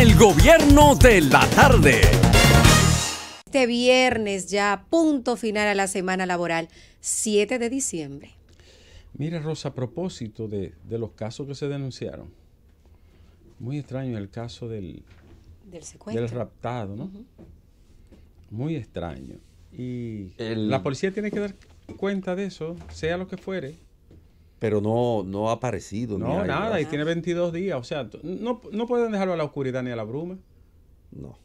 El gobierno de la tarde. Este viernes ya punto final a la semana laboral, 7 de diciembre. Mira, Rosa, a propósito de los casos que se denunciaron, muy extraño el caso del secuestro, del raptado, ¿no? Muy extraño. Y la policía tiene que dar cuenta de eso, sea lo que fuere. Pero no ha aparecido. No, ni nada, y tiene 22 días. O sea, no pueden dejarlo a la oscuridad ni a la bruma. No.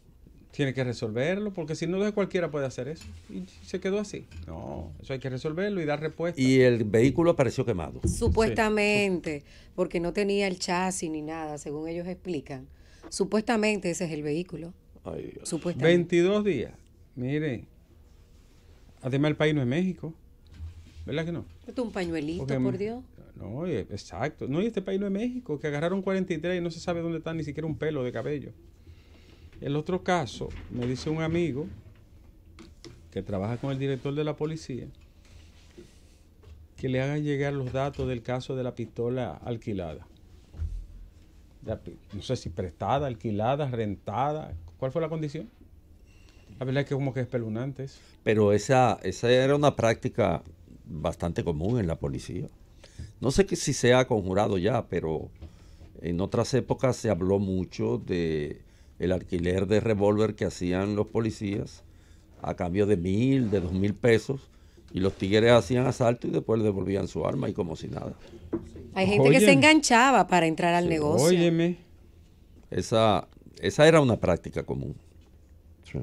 Tiene que resolverlo, porque si no, cualquiera puede hacer eso. Y se quedó así. No, eso hay que resolverlo y dar respuesta. Y el vehículo apareció quemado. Supuestamente, porque no tenía el chasis ni nada, según ellos explican. Supuestamente ese es el vehículo. Ay, Dios. Supuestamente. 22 días. Miren, además el país no es México. ¿Verdad que no? Esto es un pañuelito, Porque, por Dios. No, exacto. No, y este país no es México, que agarraron 43 y no se sabe dónde está ni siquiera un pelo de cabello. El otro caso, me dice un amigo que trabaja con el director de la policía, que le hagan llegar los datos del caso de la pistola alquilada. No sé si prestada, alquilada, rentada. ¿Cuál fue la condición? La verdad es que como que es espeluznante eso. Pero esa era una práctica bastante común en la policía. No sé si se ha conjurado ya, pero en otras épocas se habló mucho de el alquiler de revólver que hacían los policías a cambio de 1,000, de 2,000 pesos, y los tigres hacían asalto y después devolvían su arma y como si nada. Hay gente que se enganchaba para entrar al negocio. Óyeme. Esa era una práctica común. Sí.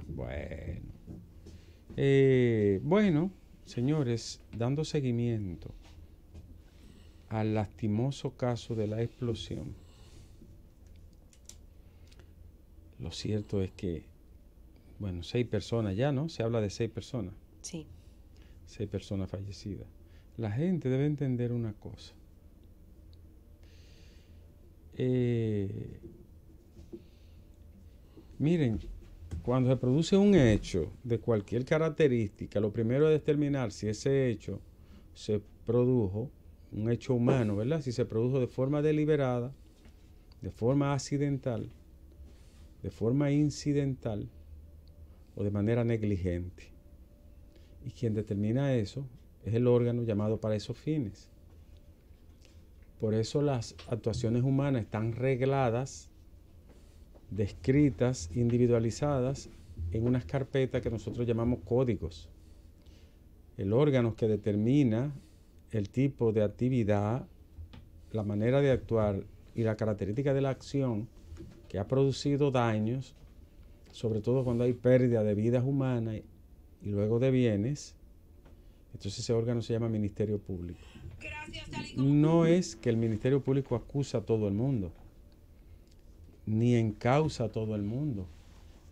Bueno, señores, dando seguimiento al lastimoso caso de la explosión, lo cierto es que, 6 personas ya, ¿no? Se habla de 6 personas. Sí. 6 personas fallecidas. La gente debe entender una cosa. Miren, cuando se produce un hecho de cualquier característica, lo primero es determinar si ese hecho se produjo, un hecho humano, ¿verdad? Si se produjo de forma deliberada, de forma accidental, de forma incidental o de manera negligente. Y quien determina eso es el órgano llamado para esos fines. Por eso las actuaciones humanas están regladas, descritas, individualizadas en unas carpetas que nosotros llamamos códigos. El órgano que determina el tipo de actividad, la manera de actuar y la característica de la acción que ha producido daños, sobre todo cuando hay pérdida de vidas humanas y luego de bienes, entonces ese órgano se llama Ministerio Público. No es que el Ministerio Público acusa a todo el mundo, ni encausa a todo el mundo.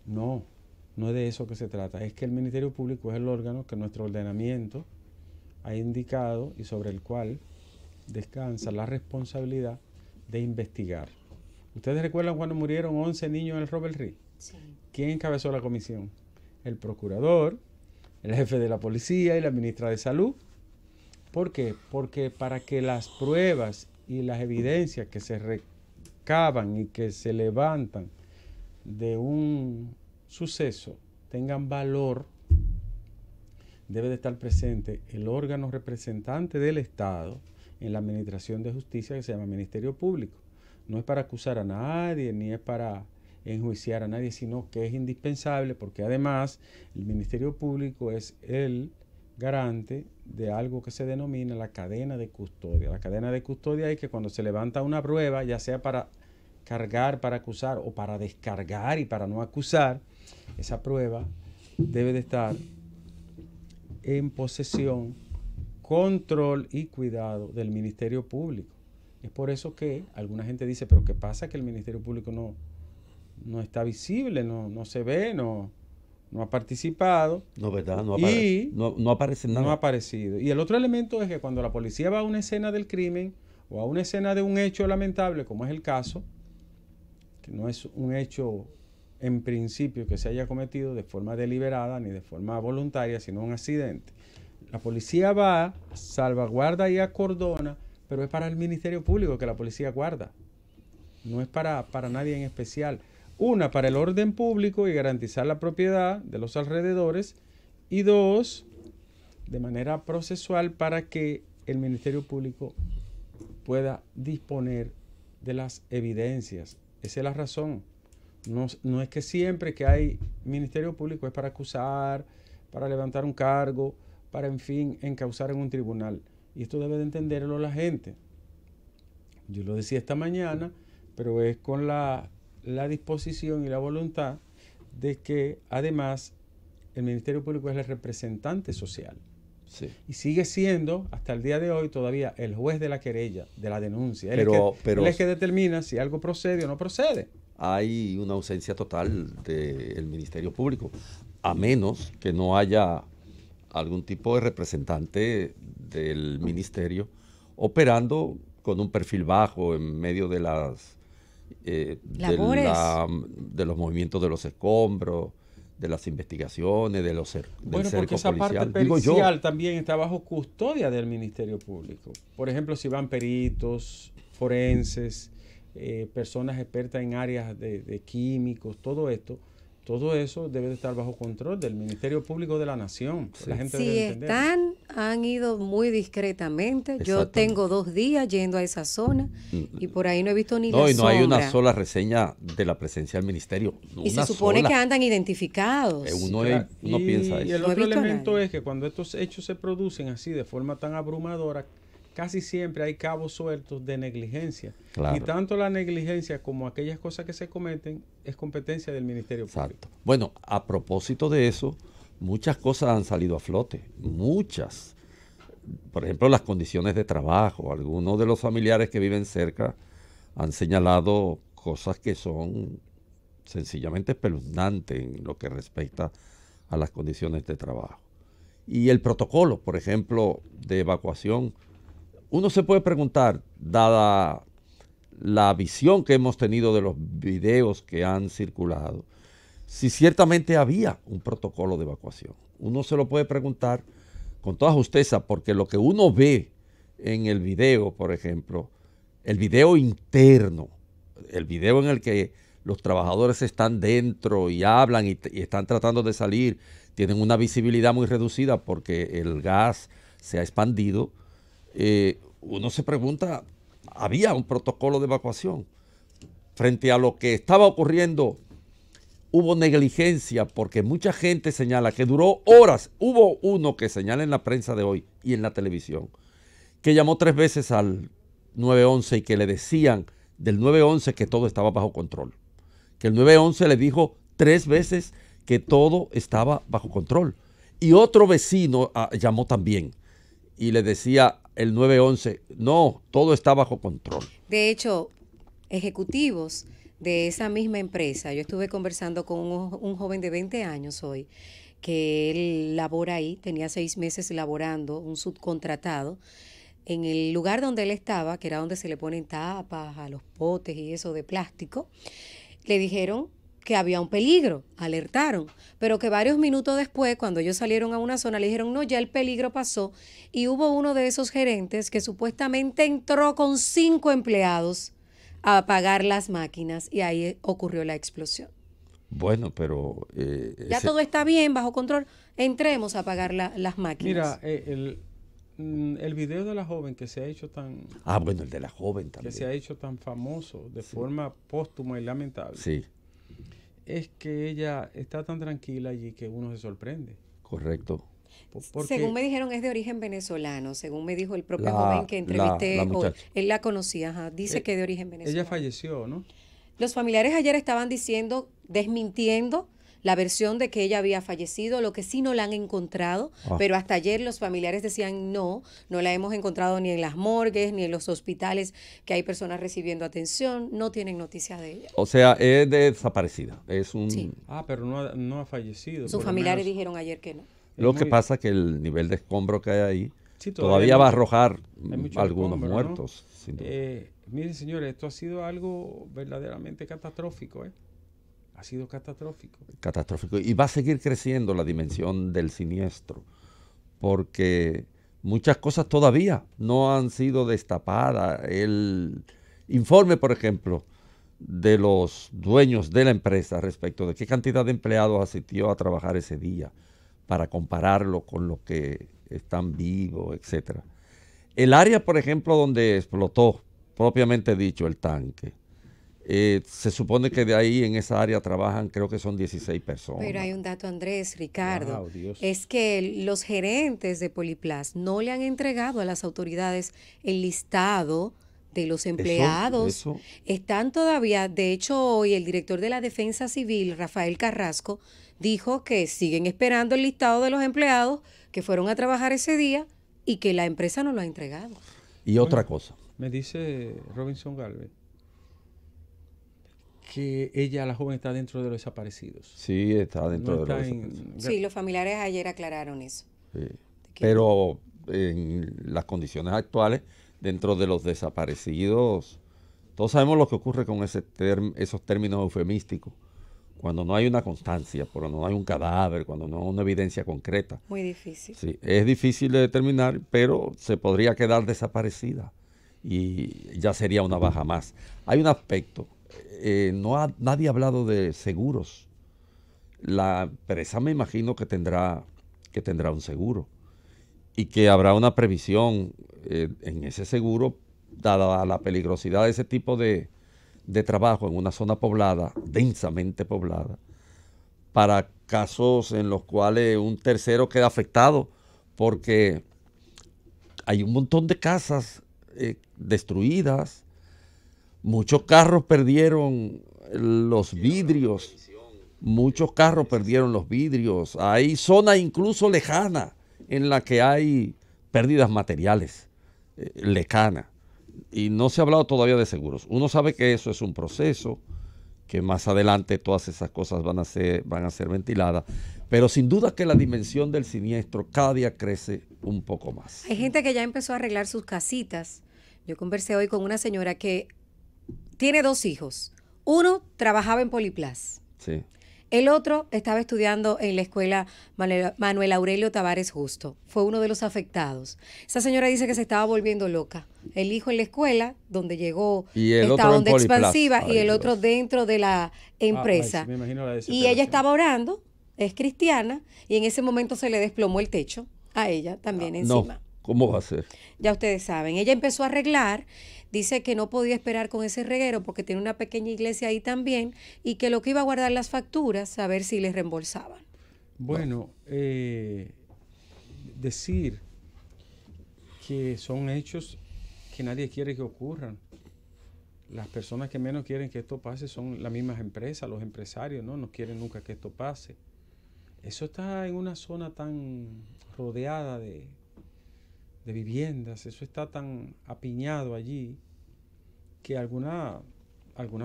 No es de eso que se trata. Es que el Ministerio Público es el órgano que nuestro ordenamiento ha indicado y sobre el cual descansa la responsabilidad de investigar. ¿Ustedes recuerdan cuando murieron 11 niños en el Robert Reed? Sí. ¿Quién encabezó la comisión? El procurador, el jefe de la policía y la ministra de Salud. ¿Por qué? Porque para que las pruebas y las evidencias que se recaban y que se levantan de un suceso tengan valor, debe de estar presente el órgano representante del Estado en la administración de justicia que se llama Ministerio Público. No es para acusar a nadie, ni es para enjuiciar a nadie, sino que es indispensable porque además el Ministerio Público es el garante de algo que se denomina la cadena de custodia. La cadena de custodia es que cuando se levanta una prueba, ya sea para cargar, para acusar o para descargar y para no acusar, esa prueba debe de estar en posesión, control y cuidado del Ministerio Público. Es por eso que alguna gente dice, pero ¿qué pasa? Que el Ministerio Público no está visible, no se ve, no ha participado. No, ¿verdad? No aparece, no aparece nada. No ha aparecido. Y el otro elemento es que cuando la policía va a una escena del crimen o a una escena de un hecho lamentable, como es el caso, que no es un hecho en principio que se haya cometido de forma deliberada ni de forma voluntaria, sino un accidente. La policía va, salvaguarda y acordona, pero es para el Ministerio Público que la policía guarda. No es para nadie en especial. Una, para el orden público y garantizar la propiedad de los alrededores. Y dos, de manera procesual para que el Ministerio Público pueda disponer de las evidencias. Esa es la razón. No es que siempre que hay Ministerio Público es para acusar, para levantar un cargo, para, en fin, encauzar en un tribunal. Y esto debe de entenderlo la gente. Yo lo decía esta mañana, pero es con la disposición y la voluntad de que, además, el Ministerio Público es el representante social. Sí. Y sigue siendo, hasta el día de hoy, todavía el juez de la querella, de la denuncia. Él es que determina si algo procede o no procede. Hay una ausencia total del Ministerio Público, a menos que no haya algún tipo de representante del ministerio operando con un perfil bajo en medio de las labores, de los movimientos de los escombros, de las investigaciones, del bueno, cerco porque esa policial. parte pericial también está bajo custodia del Ministerio Público. Por ejemplo, si van peritos, forenses, personas expertas en áreas de químicos, todo eso debe de estar bajo control del Ministerio Público de la Nación. Sí. La gente debe entender. Han ido muy discretamente. Yo tengo 2 días yendo a esa zona y por ahí no he visto ni la sombra. No, y no hay una sola reseña de la presencia del ministerio. Y se supone que andan identificados. Uno piensa eso. Y el otro elemento es que cuando estos hechos se producen así de forma tan abrumadora, casi siempre hay cabos sueltos de negligencia. Claro. Y tanto la negligencia como aquellas cosas que se cometen es competencia del Ministerio Público. Exacto. Bueno, a propósito de eso, muchas cosas han salido a flote. Muchas. Por ejemplo, las condiciones de trabajo. Algunos de los familiares que viven cerca han señalado cosas que son sencillamente espeluznantes en lo que respecta a las condiciones de trabajo. Y el protocolo, por ejemplo, de evacuación. Uno se puede preguntar, dada la visión que hemos tenido de los videos que han circulado, si ciertamente había un protocolo de evacuación. Uno se lo puede preguntar con toda justeza, porque lo que uno ve en el video, por ejemplo, el video interno, el video en el que los trabajadores están dentro y hablan y están tratando de salir, tienen una visibilidad muy reducida porque el gas se ha expandido. Uno se pregunta, ¿había un protocolo de evacuación? Frente a lo que estaba ocurriendo, hubo negligencia porque mucha gente señala que duró horas. Hubo uno que señala en la prensa de hoy y en la televisión, que llamó 3 veces al 911 y que le decían del 911 que todo estaba bajo control. Que el 911 le dijo 3 veces que todo estaba bajo control. Y otro vecino llamó también y le decía el 911, no, todo está bajo control. De hecho, ejecutivos de esa misma empresa, yo estuve conversando con un joven de 20 años hoy, que él labora ahí, tenía 6 meses laborando, un subcontratado, en el lugar donde él estaba, que era donde se le ponen tapas a los potes y eso de plástico, le dijeron que había un peligro, alertaron, pero que varios minutos después, cuando ellos salieron a una zona, le dijeron, no, ya el peligro pasó, y hubo uno de esos gerentes que supuestamente entró con 5 empleados a apagar las máquinas, y ahí ocurrió la explosión. Bueno, pero... ya todo está bien, bajo control, entremos a apagar las máquinas. Mira, el video de la joven que se ha hecho tan... bueno, el de la joven también. Que se ha hecho tan famoso de forma póstuma y lamentable. Sí. Es que ella está tan tranquila allí que uno se sorprende. Correcto. Según me dijeron, es de origen venezolano. Según me dijo el propio joven que entrevisté hoy. Él la conocía, dice que es de origen venezolano. Ella falleció, ¿no? Los familiares ayer estaban desmintiendo la versión de que ella había fallecido, lo que sí no la han encontrado, pero hasta ayer los familiares decían no la hemos encontrado ni en las morgues, ni en los hospitales que hay personas recibiendo atención, no tienen noticias de ella. O sea, es desaparecida, Sí. Pero no ha fallecido. Sus familiares dijeron ayer que no. Lo que pasa es que el nivel de escombro que hay ahí todavía va a arrojar algunos muertos. ¿No? Miren, señores, esto ha sido algo verdaderamente catastrófico, Ha sido catastrófico. Catastrófico. Y va a seguir creciendo la dimensión del siniestro, porque muchas cosas todavía no han sido destapadas. El informe, por ejemplo, de los dueños de la empresa respecto de qué cantidad de empleados asistió a trabajar ese día para compararlo con los que están vivos, etcétera. El área, por ejemplo, donde explotó, propiamente dicho, el tanque, se supone que de ahí en esa área trabajan, creo que son 16 personas. Pero hay un dato, Andrés, Ricardo, Wow, Dios. es que los gerentes de Poliplas no le han entregado a las autoridades el listado de los empleados. Eso. Están todavía, de hecho hoy el director de la Defensa Civil, Rafael Carrasco, dijo que siguen esperando el listado de los empleados que fueron a trabajar ese día y que la empresa no lo ha entregado. Y otra cosa. Me dice Robinson Galvez que ella, la joven, está dentro de los desaparecidos. Sí, está dentro No de está los en- Sí, los familiares ayer aclararon eso. Sí. Que- Pero en las condiciones actuales, dentro de los desaparecidos, todos sabemos lo que ocurre con esos términos eufemísticos. Cuando no hay una constancia, cuando no hay un cadáver, cuando no hay una evidencia concreta. Muy difícil. Sí, es difícil de determinar, pero se podría quedar desaparecida y ya sería una baja más. Hay un aspecto, nadie ha hablado de seguros. La empresa me imagino que tendrá un seguro y que habrá una previsión en ese seguro, dada la peligrosidad de ese tipo de trabajo en una zona poblada, densamente poblada, para casos en los cuales un tercero queda afectado, porque hay un montón de casas destruidas, muchos carros perdieron los vidrios, hay zonas incluso lejanas en las que hay pérdidas materiales lejanas. Y no se ha hablado todavía de seguros. Uno sabe que eso es un proceso, que más adelante todas esas cosas van a ser ventiladas, pero sin duda que la dimensión del siniestro cada día crece un poco más. Hay gente que ya empezó a arreglar sus casitas. Yo conversé hoy con una señora que tiene 2 hijos. Uno trabajaba en Poliplas. Sí. El otro estaba estudiando en la escuela Manuel Aurelio Tavares Justo. Fue uno de los afectados. Esa señora dice que se estaba volviendo loca. El hijo en la escuela, donde llegó, Y el estaba otro en onda Poliplas. expansiva, y Ay, el otro Dios. dentro de la empresa. Ay, sí, me imagino la Y desesperación. ella estaba orando, es cristiana, y en ese momento se le desplomó el techo a ella también encima. No, ¿cómo va a ser? Ya ustedes saben, ella empezó a arreglar, dice que no podía esperar con ese reguero porque tiene una pequeña iglesia ahí también y que lo que iba a guardar las facturas a ver si les reembolsaban. Bueno, decir que son hechos que nadie quiere que ocurran. Las personas que menos quieren que esto pase son las mismas empresas, los empresarios, no quieren nunca que esto pase. Eso está en una zona tan rodeada de viviendas, eso está tan apiñado allí que alguna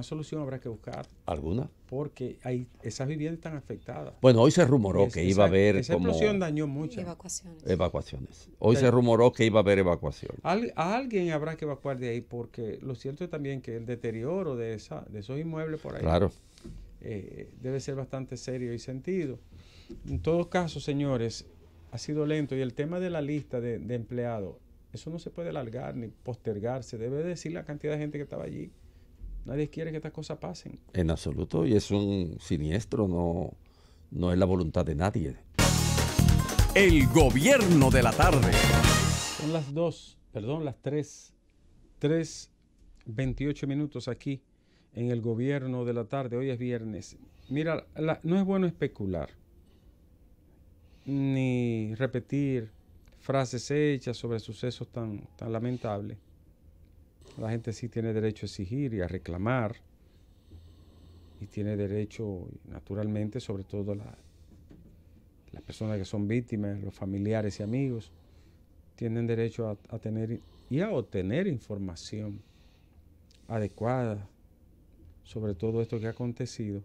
solución habrá que buscar, ¿Alguna? porque esas viviendas están afectadas. Bueno, hoy se rumoró Es- que iba a haber esa como explosión dañó mucho. Evacuaciones. evacuaciones. Hoy Pero- se rumoró que iba a haber evacuación. A alguien habrá que evacuar de ahí, porque lo cierto es también que el deterioro de esos inmuebles por ahí Claro. debe ser bastante serio y sentido. En todo caso, señores, ha sido lento, y el tema de la lista de empleados, eso no se puede alargar ni postergarse. Debe decir la cantidad de gente que estaba allí. Nadie quiere que estas cosas pasen. En absoluto, y es un siniestro, no es la voluntad de nadie. El gobierno de la tarde. Son las 3:28 minutos aquí en el gobierno de la tarde. Hoy es viernes. Mira, no es bueno especular ni repetir frases hechas sobre sucesos tan lamentables. La gente sí tiene derecho a exigir y a reclamar, y tiene derecho, naturalmente, sobre todo las personas que son víctimas, los familiares y amigos, tienen derecho a tener y a obtener información adecuada sobre todo esto que ha acontecido.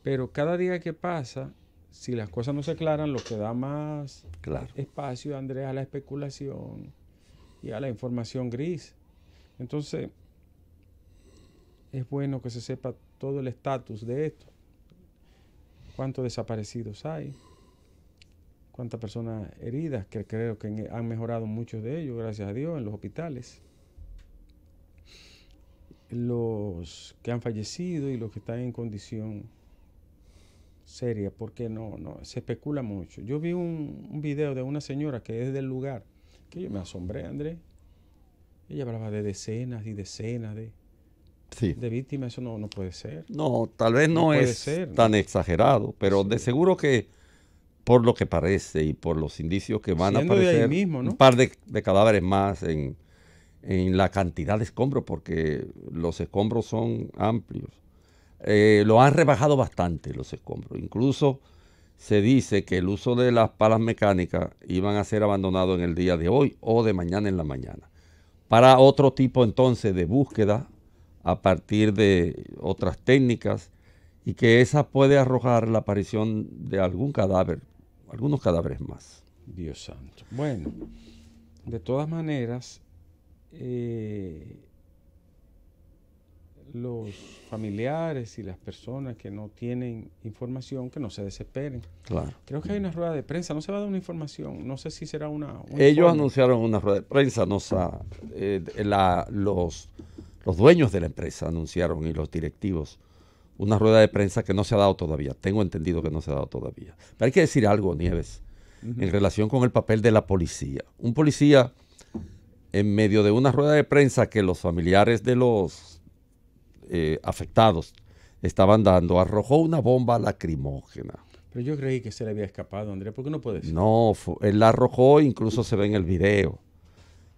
Pero cada día que pasa, si las cosas no se aclaran, lo que da más Claro. espacio, Andrés, a la especulación y a la información gris. Entonces, es bueno que se sepa todo el estatus de esto. ¿Cuántos desaparecidos hay? ¿Cuántas personas heridas? Que creo que han mejorado muchos de ellos, gracias a Dios, en los hospitales. los que han fallecido y los que están en condición seria, porque no se especula mucho. Yo vi un video de una señora que es del lugar, que yo me asombré, Andrés. Ella hablaba de decenas y decenas de víctimas. Eso no puede ser. No, tal vez no puede es ser, tan ¿no? exagerado, pero Sí. de seguro que por lo que parece y por los indicios que van Siendo a de ahí aparecer, mismo, ¿no? un par de cadáveres más en la cantidad de escombros, porque los escombros son amplios. Lo han rebajado bastante los escombros. Incluso se dice que el uso de las palas mecánicas iban a ser abandonados en el día de hoy o de mañana en la mañana, para otro tipo entonces de búsqueda a partir de otras técnicas, y que esa puede arrojar la aparición de algún cadáver, algunos cadáveres más. Dios santo. Bueno, de todas maneras, los familiares y las personas que no tienen información, que no se desesperen. Claro. Creo que hay una rueda de prensa, no se va a dar una información, no sé si será un Ellos informe. anunciaron una rueda de prensa, los dueños de la empresa anunciaron, y los directivos, una rueda de prensa que no se ha dado todavía. Tengo entendido que no se ha dado todavía. Pero hay que decir algo, Nieves, en relación con el papel de la policía. Un policía, en medio de una rueda de prensa que los familiares de los afectados estaban dando, arrojó una bomba lacrimógena. Pero yo creí que se le había escapado, Andrés, ¿por qué no puede ser? No, él la arrojó, incluso se ve en el video.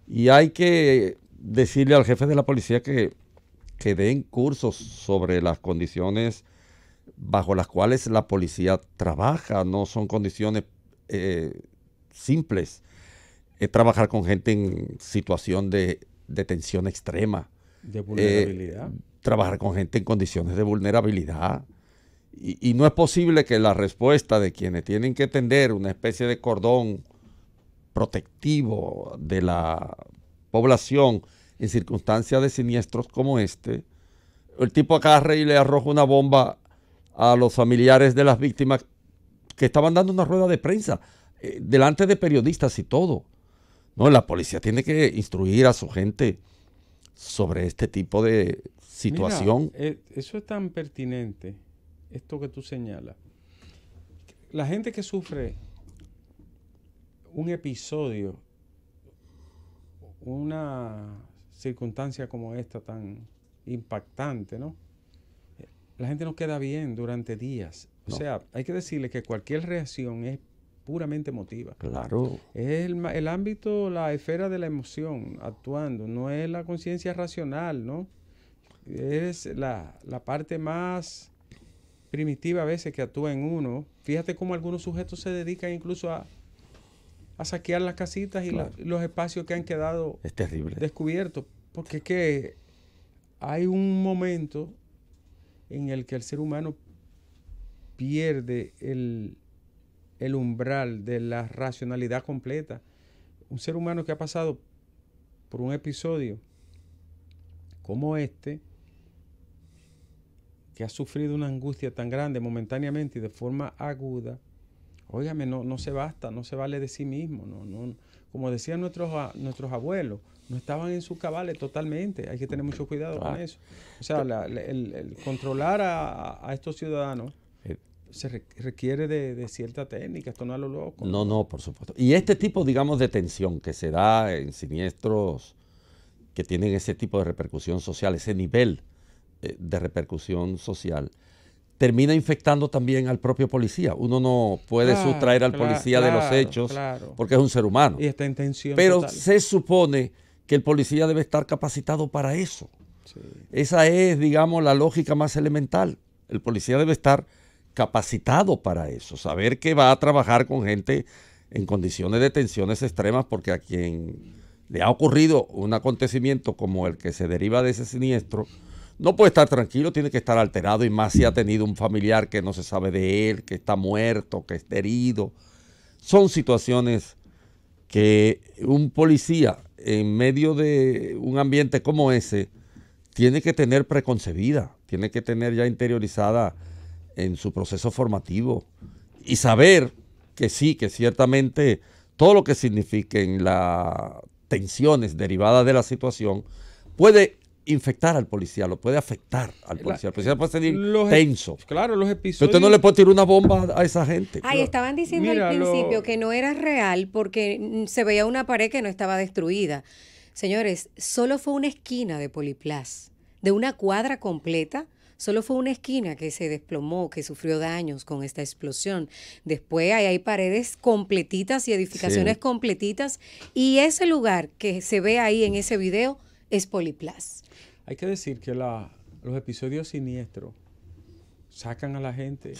Y hay que decirle al jefe de la policía que den cursos sobre las condiciones bajo las cuales la policía trabaja. No son condiciones simples. Es trabajar con gente en situación de tensión extrema. De vulnerabilidad. Trabajar con gente en condiciones de vulnerabilidad. Y no es posible que la respuesta de quienes tienen que tender una especie de cordón protectivo de la población en circunstancias de siniestros como este, el tipo agarre y le arroja una bomba a los familiares de las víctimas que estaban dando una rueda de prensa delante de periodistas y todo. No, la policía tiene que instruir a su gente sobre este tipo de situación. Mira, eso es tan pertinente, esto que tú señalas. La gente que sufre un episodio, una circunstancia como esta tan impactante, ¿no? La gente no queda bien durante días. O sea, hay que decirle que cualquier reacción es puramente emotiva. Claro. Es el ámbito, la esfera de la emoción actuando, no es la conciencia racional, ¿no? Es la parte más primitiva a veces que actúa en uno. Fíjate cómo algunos sujetos se dedican incluso a saquear las casitas y Claro. los espacios que han quedado Es terrible. descubiertos. Porque es que hay un momento en el que el ser humano pierde el umbral de la racionalidad completa. Un ser humano que ha pasado por un episodio como este, que ha sufrido una angustia tan grande momentáneamente y de forma aguda, óigame, no se basta, no se vale de sí mismo. No, como decían nuestros abuelos, no estaban en sus cabales totalmente. Hay que tener mucho cuidado con eso. O sea, el controlar a estos ciudadanos se requiere de cierta técnica. Esto no es a lo loco. No, por supuesto. Y este tipo, digamos, de tensión que se da en siniestros que tienen ese tipo de repercusión social, ese nivel de repercusión social, termina infectando también al propio policía. Uno no puede sustraer al policía de los hechos porque es un ser humano. Y está en tensión Pero total. se supone que el policía debe estar capacitado para eso. Sí. Esa es, digamos, la lógica más elemental. El policía debe estar capacitado para eso, saber que va a trabajar con gente en condiciones de tensiones extremas, porque a quien le ha ocurrido un acontecimiento como el que se deriva de ese siniestro, no puede estar tranquilo, tiene que estar alterado, y más si ha tenido un familiar que no se sabe de él, que está muerto, que está herido. Son situaciones que un policía en medio de un ambiente como ese tiene que tener preconcebida, tiene que tener ya interiorizada en su proceso formativo y saber que sí, que ciertamente todo lo que signifiquen las tensiones derivadas de la situación puede infectar al policía, lo puede afectar al policía. El policía puede sentir tenso. Claro, los Pero episodios... usted no le puede tirar una bomba a esa gente. Ay, estaban diciendo Mira, al principio que no era real porque se veía una pared que no estaba destruida. Señores, solo fue una esquina de Poliplas, de una cuadra completa. Solo fue una esquina que se desplomó, que sufrió daños con esta explosión. Después hay paredes completitas y edificaciones completitas. Y ese lugar que se ve ahí en ese video es Poliplas. Hay que decir que los episodios siniestros sacan a la gente,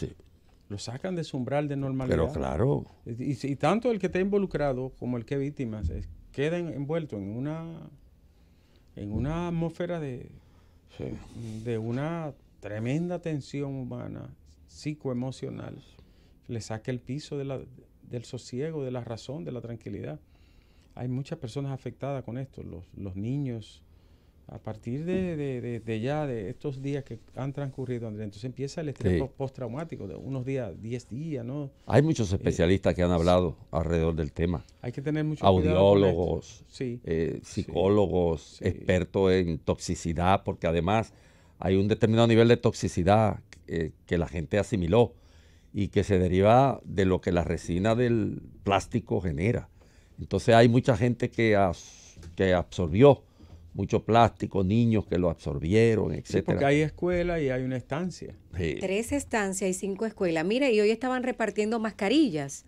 lo sacan de su umbral de normalidad. Pero claro. Y tanto el que está involucrado como el que es víctima quedan envueltos en una atmósfera de una tremenda tensión humana, psicoemocional. Le saca el piso del sosiego, de la razón, de la tranquilidad. Hay muchas personas afectadas con esto, los niños. A partir de estos días que han transcurrido, Andrés, entonces empieza el estrés postraumático de unos días, 10 días, ¿no? Hay muchos especialistas que han hablado alrededor del tema. Hay que tener mucho audiólogos, cuidado psicólogos, expertos en toxicidad, porque además hay un determinado nivel de toxicidad que la gente asimiló y que se deriva de lo que la resina del plástico genera. Entonces hay mucha gente que absorbió mucho plástico, niños que lo absorbieron, etcétera. Sí, porque hay escuela y hay una estancia. 3 estancias y 5 escuelas. Mire, y hoy estaban repartiendo mascarillas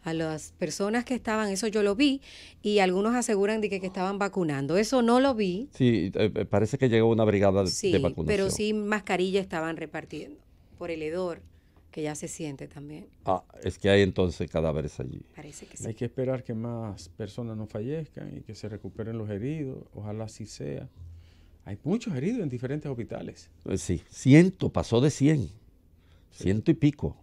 a las personas que estaban, eso yo lo vi, y algunos aseguran de que estaban vacunando. Eso no lo vi. Sí, parece que llegó una brigada de vacunación. Pero sí mascarillas estaban repartiendo por el hedor, que ya se siente también. Es que hay entonces cadáveres allí. Parece que sí. Hay que esperar que más personas no fallezcan y que se recuperen los heridos. Ojalá así sea. Hay muchos heridos en diferentes hospitales. Sí, 100, pasó de 100. 100 y pico.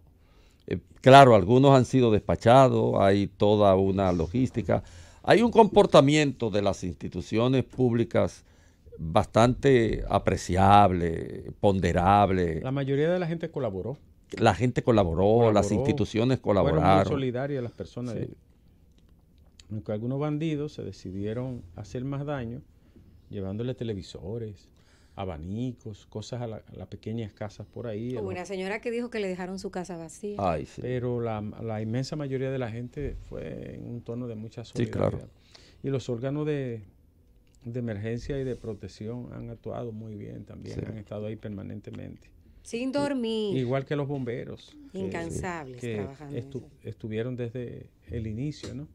Claro, algunos han sido despachados, hay toda una logística. Hay un comportamiento de las instituciones públicas bastante apreciable, ponderable. La mayoría de la gente colaboró. La gente colaboró, las instituciones colaboraron. Fueron muy solidarias las personas. Aunque algunos bandidos se decidieron hacer más daño, llevándole televisores, abanicos, cosas a las pequeñas casas por ahí. Como una señora que dijo que le dejaron su casa vacía. Ay, sí. Pero la inmensa mayoría de la gente fue en un tono de mucha solidaridad. Sí, claro. Y los órganos de emergencia y de protección han actuado muy bien también, han estado ahí permanentemente. Sin dormir. Igual que los bomberos. Incansables trabajando. Estuvieron desde el inicio, ¿no?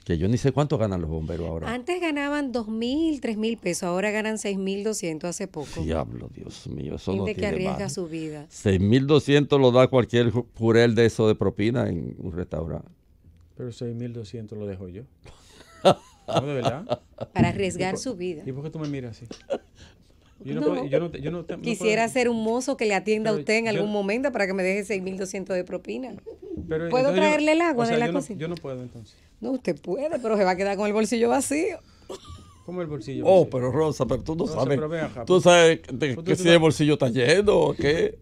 Que yo ni sé cuánto ganan los bomberos ahora. Antes ganaban 2.000, 3.000 pesos, ahora ganan 6.200 hace poco. Diablo, Dios mío, eso no Gente tiene que arriesga madre. su vida. 6.200 lo da cualquier jurel de eso de propina en un restaurante. Pero 6.200 lo dejo yo. No, de verdad. Para arriesgar su vida. ¿Y por qué tú me miras así? Quisiera ser un mozo que le atienda a Pero usted en algún momento para que me deje 6.200 de propina. Pero ¿Puedo traerle el agua de la yo cocina? Yo no puedo entonces. No, usted puede, pero se va a quedar con el bolsillo vacío. ¿Cómo el bolsillo? Pero Rosa, pero tú no Rosa, sabes. pero ve acá, ¿Tú sabes que si el bolsillo está lleno o qué?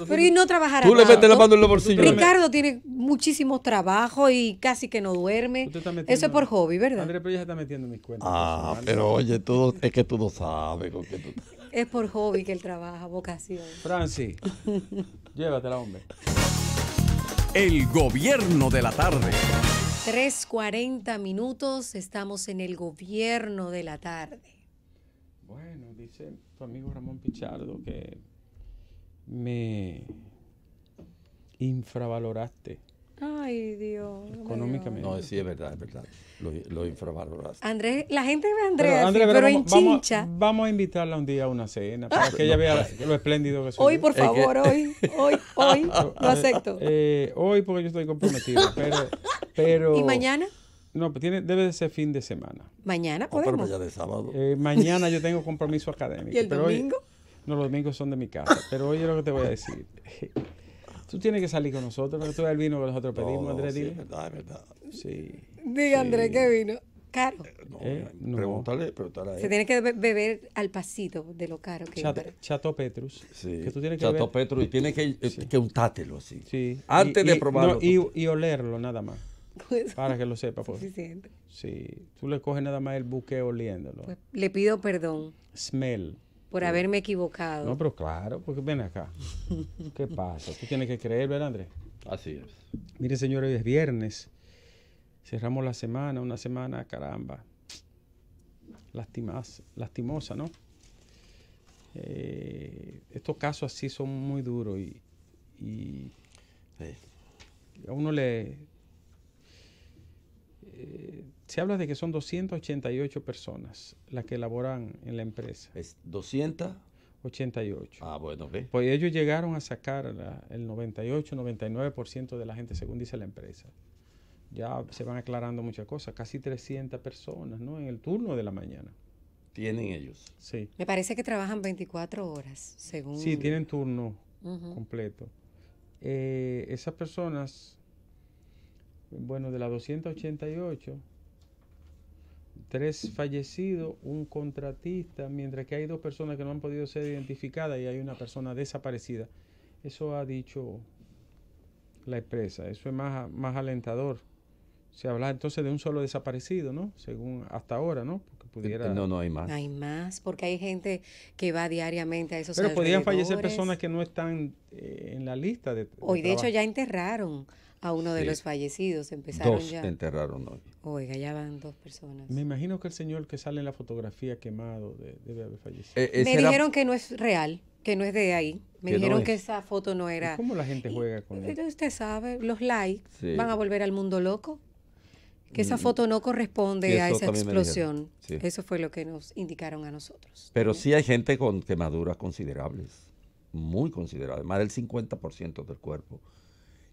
Pero y no trabajar Tú le metes la mano en el bolsillo. Ricardo tiene muchísimos trabajos y casi que no duerme. Eso es por hobby, ¿verdad? Andrés, pero ya se está metiendo en mis cuentas. Pero oye, es que tú no sabes con qué tú estás. Es por hobby que él trabaja, vocación. Francis, llévatela, hombre. El gobierno de la tarde. 3:40 minutos, estamos en el gobierno de la tarde. Bueno, dice tu amigo Ramón Pichardo que me infravaloraste. Ay, Dios. Económicamente. No, sí, es verdad. Lo infravaloraste. Andrés, la gente ve a Andrés, Andrés, pero en chincha. Vamos a invitarla un día a una cena para que ella vea lo espléndido que soy. Hoy, por favor, hoy, lo acepto. Hoy porque yo estoy comprometido, pero... ¿Y mañana? No, debe de ser fin de semana. Mañana Pero podemos. mañana es sábado. Mañana yo tengo compromiso académico. ¿Y el pero domingo? No, los domingos son de mi casa. Pero oye lo que te voy a decir. Tú tienes que salir con nosotros, porque tú ves el vino que nosotros pedimos, Andrés. Sí, dile. es verdad. Sí. Diga, Andrés, ¿qué vino? Caro. No. Pregúntale a Se él. tiene que beber al pasito de lo caro que es. Chato Petrus. Sí, Que tú tienes que Chato ver. Petro, y tienes que untártelo así. Sí. Antes de probarlo. Y olerlo nada más. Pues, Para que lo sepa. Pues. suficiente. Sí, tú le coges nada más el buque oliéndolo. Pues, le pido perdón Smell. por haberme equivocado. No, pero claro, porque ven acá. ¿Qué pasa? Tú tienes que creer, ¿verdad, Andrés? Así es. Mire, señores, hoy es viernes. Cerramos la semana, una semana, caramba. Lastimosa, ¿no? Estos casos así son muy duros y Sí. a uno le... se habla de que son 288 personas las que laboran en la empresa. Es 200. 88. Ah, bueno, ve. Pues ellos llegaron a sacar el 98-99% de la gente, según dice la empresa. Ya se van aclarando muchas cosas. Casi 300 personas, ¿no? En el turno de la mañana. Tienen ellos. Sí. Me parece que trabajan 24 horas, según... Sí, tienen turno Ujú. completo. Esas personas, bueno, de las 288, 3 fallecidos, un contratista, mientras que hay 2 personas que no han podido ser identificadas y hay una persona desaparecida. Eso ha dicho la empresa. Eso es más alentador. Se habla entonces de un solo desaparecido, ¿no? Según hasta ahora, ¿no? Porque pudiera... No hay más. Hay más, porque hay gente que va diariamente a esos Pero podían fallecer alrededores. personas que no están en la lista de Hoy, de hecho, trabajo. ya enterraron a uno de Sí. los fallecidos. Empezaron 2 ya. enterraron hoy. Oiga, ya van 2 personas. Me imagino que el señor que sale en la fotografía quemado debe haber fallecido. Ese Me era- dijeron que no es real, que no es de ahí. Me Que no dijeron es. que esa foto no ¿Y era... ¿Cómo la gente juega con él? Usted sabe, los likes Sí. van a volver al mundo loco. Que esa foto no corresponde Sí, a eso esa también me explosión. dijeron. Sí. Eso fue lo que nos indicaron a nosotros. Pero sí hay gente con quemaduras considerables, muy considerables, más del 50% del cuerpo.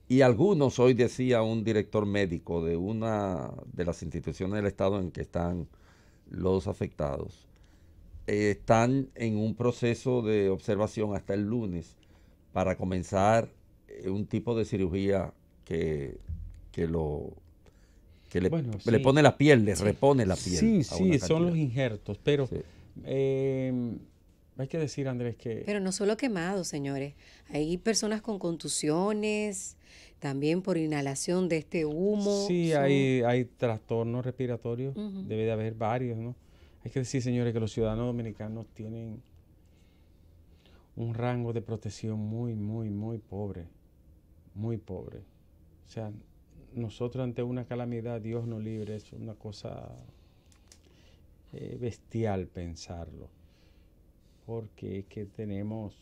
Y algunos, hoy decía un director médico de una de las instituciones del Estado en que están los afectados, están en un proceso de observación hasta el lunes para comenzar un tipo de cirugía que le, Bueno, le sí. pone la piel, le repone la piel. Sí, a sí, una son cantidad. los injertos, pero Sí. hay que decir, Andrés, que Pero no solo quemados, señores. Hay personas con contusiones, también por inhalación de este humo. sí Son- hay trastornos respiratorios, Ujú. debe de haber varios, ¿no? Hay que decir, señores, que los ciudadanos dominicanos tienen un rango de protección muy, muy, muy pobre, muy pobre. O sea, nosotros ante una calamidad, Dios nos libre, es una cosa bestial pensarlo, porque es que tenemos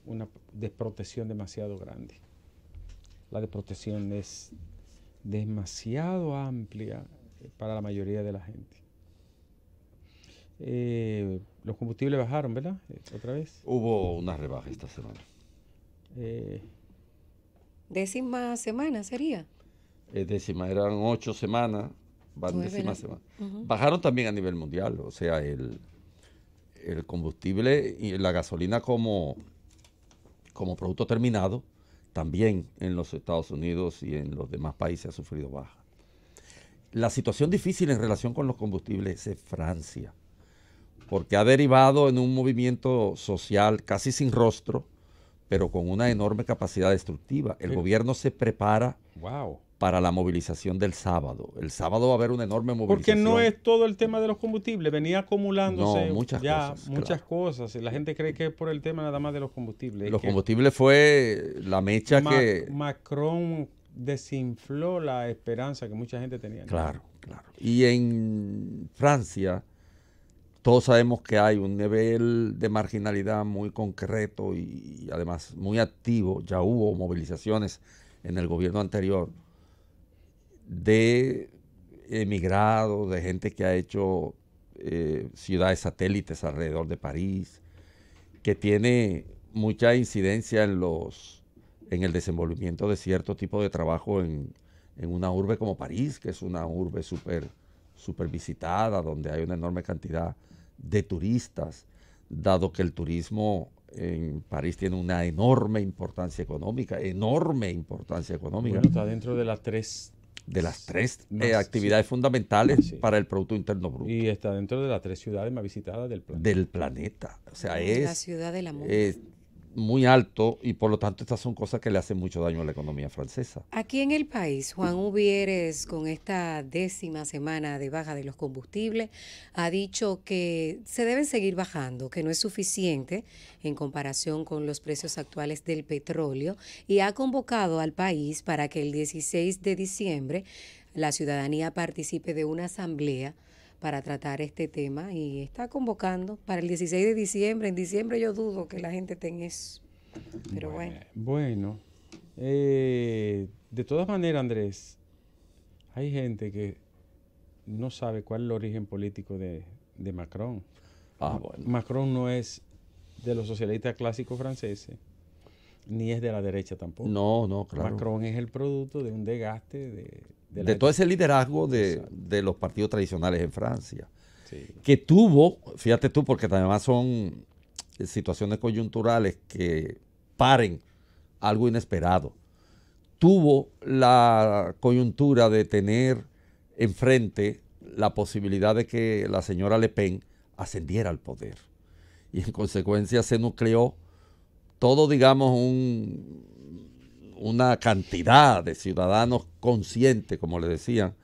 una desprotección demasiado grande. La desprotección es demasiado amplia para la mayoría de la gente. Los combustibles bajaron, ¿verdad? Otra vez. Hubo una rebaja esta semana. Eh, 10ª semana sería. Décima, eran 8 semanas, van 9, décima ¿no? semana. Ujú. Bajaron también a nivel mundial, o sea, el combustible y la gasolina como producto terminado, también en los Estados Unidos y en los demás países ha sufrido baja. La situación difícil en relación con los combustibles es Francia, porque ha derivado en un movimiento social casi sin rostro, pero con una enorme capacidad destructiva. El Sí. gobierno se prepara wow. para la movilización del sábado. El sábado va a haber una enorme Porque movilización. no es todo el tema de los combustibles, venía acumulándose No, muchas cosas, muchas claro. cosas. Y la gente cree que es por el tema nada más de los combustibles. Es Los que combustibles fue la mecha que... Macron desinfló la esperanza que mucha gente tenía. Claro, claro. Y en Francia, todos sabemos que hay un nivel de marginalidad muy concreto y además muy activo. Ya hubo movilizaciones en el gobierno anterior de emigrados, de gente que ha hecho ciudades satélites alrededor de París, que tiene mucha incidencia en el desenvolvimiento de cierto tipo de trabajo en una urbe como París, que es una urbe súper visitada, donde hay una enorme cantidad de turistas, dado que el turismo en París tiene una enorme importancia económica. Bueno, está dentro de las tres. De las 3 más, actividades sí. fundamentales Sí. para el Producto Interno Bruto Y está dentro de las 3 ciudades más visitadas del planeta. del planeta. O sea, La es ciudad del amor. muy alto y por lo tanto estas son cosas que le hacen mucho daño a la economía francesa. Aquí en el país, Juan Uvieres, con esta 10ª semana de baja de los combustibles, ha dicho que se deben seguir bajando, que no es suficiente en comparación con los precios actuales del petróleo, y ha convocado al país para que el 16 de diciembre la ciudadanía participe de una asamblea para tratar este tema, y está convocando para el 16 de diciembre. En diciembre yo dudo que la gente tenga eso, pero bueno. Bueno, de todas maneras, Andrés, hay gente que no sabe cuál es el origen político de Macron. Bueno. Macron no es de los socialistas clásicos franceses, ni es de la derecha tampoco. No, claro. Macron es el producto de un desgaste de todo ese liderazgo de los partidos tradicionales en Francia. Sí. Que tuvo, fíjate tú, porque además son situaciones coyunturales que paren algo inesperado. Tuvo la coyuntura de tener enfrente la posibilidad de que la señora Le Pen ascendiera al poder. Y en consecuencia se nucleó todo, digamos, una cantidad de ciudadanos conscientes, como le decían,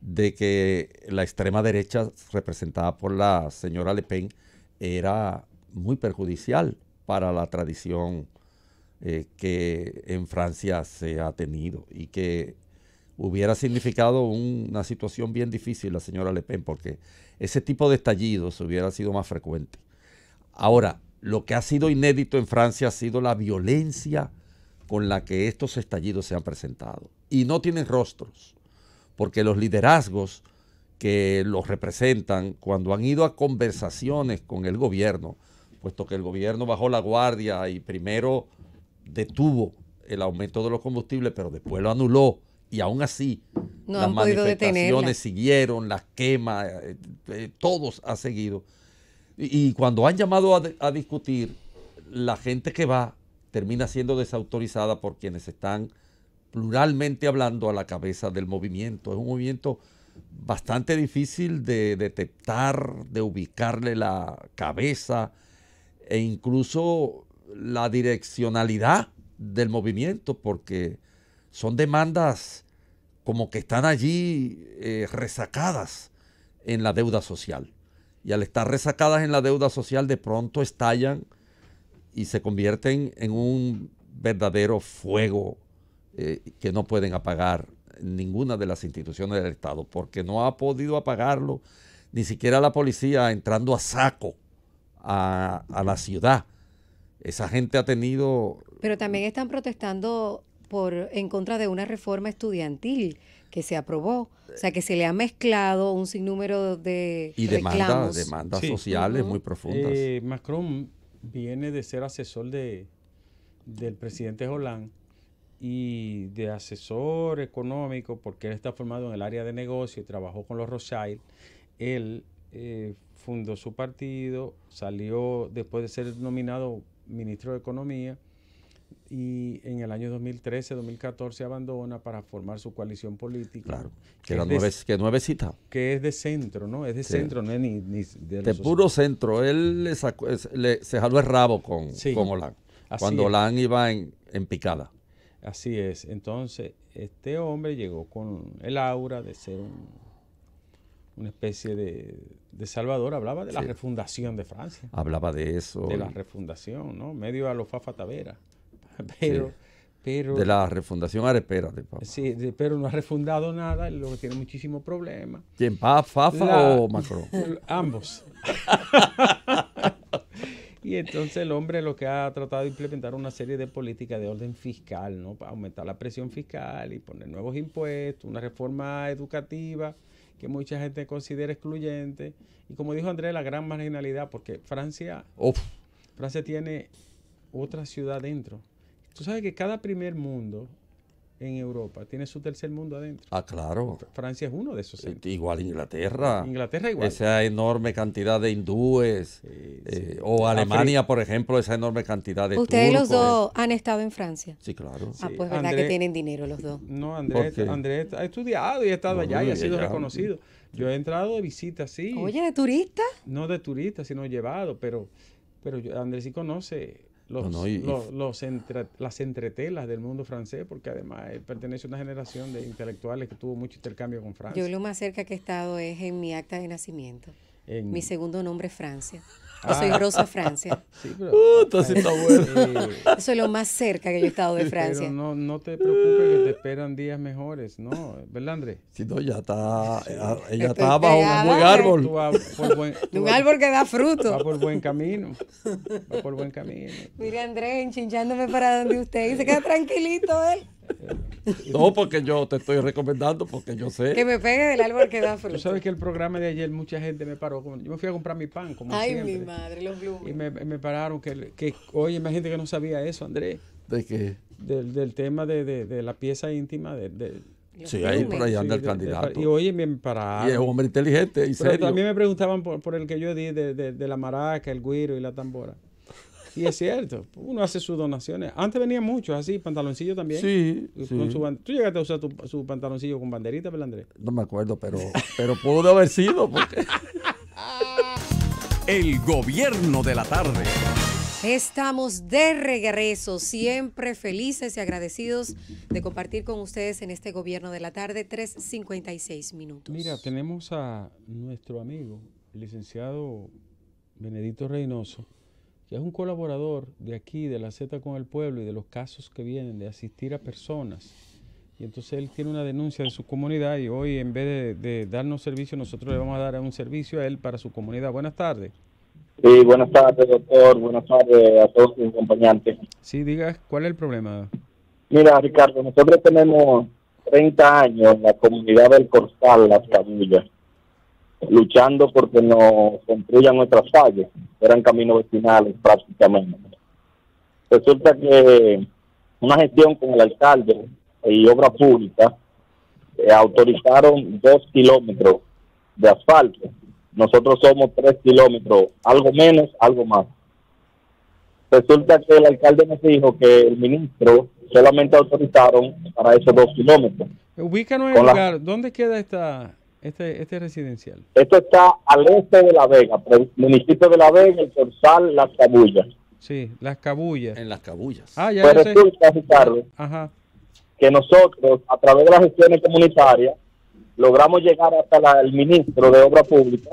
de que la extrema derecha representada por la señora Le Pen era muy perjudicial para la tradición que en Francia se ha tenido, y que hubiera significado una situación bien difícil la señora Le Pen, porque ese tipo de estallidos hubiera sido más frecuente. Ahora, lo que ha sido inédito en Francia ha sido la violencia con la que estos estallidos se han presentado. Y no tienen rostros, porque los liderazgos que los representan, cuando han ido a conversaciones con el gobierno, puesto que el gobierno bajó la guardia y primero detuvo el aumento de los combustibles, pero después lo anuló, y aún así No las han podido detenerla. manifestaciones siguieron, las quemas, todos ha seguido. Y cuando han llamado a discutir, la gente que va termina siendo desautorizada por quienes están pluralmente hablando a la cabeza del movimiento. Es un movimiento bastante difícil de detectar, de ubicarle la cabeza e incluso la direccionalidad del movimiento, porque son demandas como que están allí resacadas en la deuda social. Y al estar resacadas en la deuda social, de pronto estallan y se convierten en un verdadero fuego que no pueden apagar ninguna de las instituciones del Estado, porque no ha podido apagarlo ni siquiera la policía entrando a saco a la ciudad. Esa gente ha tenido... Pero también están protestando en contra de una reforma estudiantil que se aprobó. O sea, que se le ha mezclado un sinnúmero de reclamos. Demandas sociales muy profundas. Macron viene de ser asesor del presidente Hollande y de asesor económico, porque él está formado en el área de negocio y trabajó con los Rothschild. Él fundó su partido, salió después de ser nominado ministro de Economía, y en el año 2013-2014 abandona para formar su coalición política. Claro, que es nuevecita. Que es de centro, ¿no? Es de centro, no es ni de puro centro. Él se jaló el rabo con Hollande, cuando Hollande iba en picada. Así es. Entonces, este hombre llegó con el aura de ser una especie de salvador. Hablaba de la refundación de Francia. Hablaba de eso. De la refundación, ¿no? Medio a los Fafa Tavera. Pero de la refundación arepera de Papa. Sí, pero no ha refundado nada, lo que tiene muchísimos problemas. ¿Quién, Fafa o Macron? Ambos. Y entonces el hombre lo que ha tratado de implementar una serie de políticas de orden fiscal, ¿no? Para aumentar la presión fiscal y poner nuevos impuestos, una reforma educativa que mucha gente considera excluyente. Y como dijo Andrés, la gran marginalidad, porque Francia tiene otra ciudad dentro. Tú sabes que cada primer mundo en Europa tiene su tercer mundo adentro. Ah, claro. Francia es uno de esos centros. Igual Inglaterra. Inglaterra igual. Esa enorme cantidad de hindúes. O Alemania, por ejemplo, esa enorme cantidad de ¿Ustedes turcos. los dos han estado en Francia? Sí, claro. Ah, pues verdad que tienen dinero los dos. No, Andrés ha estudiado y ha estado allá y ha sido reconocido. Yo he entrado de visita, sí. Oye, ¿de turista? No de turista, sino llevado, pero Andrés sí conoce las entretelas del mundo francés, porque además él pertenece a una generación de intelectuales que tuvo mucho intercambio con Francia. Yo lo más cerca que he estado es en mi acta de nacimiento. Mi segundo nombre es Francia. Yo soy Rosa Francia. Sí, pero, entonces está bueno. Eso es lo más cerca que yo he estado de Francia. Pero no te preocupes que te esperan días mejores, ¿no, ¿verdad, Andrés? Si no, ella está Estoy bajo pegada, un buen árbol. Tú vas por buen, De un árbol que da fruto. va por buen camino. Va por buen camino. Mire, Andrés, enchinchándome para donde usted y se queda tranquilito él. No, porque yo te estoy recomendando, porque yo sé. Que me pegue del árbol que da fruto. Tú sabes que el programa de ayer mucha gente me paró. Yo me fui a comprar mi pan, como Ay, siempre. mi madre, los blues. Y me pararon que oye, hay gente que no sabía eso, Andrés. ¿De qué? Del tema de la pieza íntima. Sí, ahí por ahí anda el candidato. Y oye, me pararon. Y es un hombre inteligente y Pero serio. también me preguntaban por el que yo di de la maraca, el güiro y la tambora. Y es cierto, uno hace sus donaciones. Antes venían muchos así, pantaloncillos también. Sí, Con sí. ¿Tú llegaste a usar su pantaloncillo con banderita, ¿verdad, Andrés? No me acuerdo, pero pudo haber sido. Porque... El gobierno de la tarde. Estamos de regreso, siempre felices y agradecidos de compartir con ustedes en este gobierno de la tarde, 3:56 minutos. Mira, tenemos a nuestro amigo, el licenciado Benedito Reynoso, que es un colaborador de aquí, de la Z con el Pueblo y de los casos que vienen de asistir a personas. Y entonces él tiene una denuncia de su comunidad y hoy en vez de darnos servicio, nosotros le vamos a dar un servicio a él para su comunidad. Buenas tardes. Sí, buenas tardes, doctor. Buenas tardes a todos sus acompañantes. Sí, diga, ¿cuál es el problema? Mira, Ricardo, nosotros tenemos 30 años en la comunidad del Corsal, Las Cabillas, luchando porque nos construyan nuestras calles, eran caminos vecinales prácticamente. Resulta que una gestión con el alcalde y obra pública autorizaron 2 kilómetros de asfalto. Nosotros somos 3 kilómetros, algo menos, algo más. Resulta que el alcalde nos dijo que el ministro solamente autorizaron para esos 2 kilómetros. Ubícanos en el lugar, ¿dónde queda este residencial? Esto está al este de La Vega, municipio de La Vega, el Corsal, Las Cabullas. Sí, Las Cabullas. En Las Cabullas. Ah, ya Pues yo sé. resulta, Ricardo, Ajá. que nosotros, a través de las gestiones comunitarias, logramos llegar hasta el ministro de Obra Pública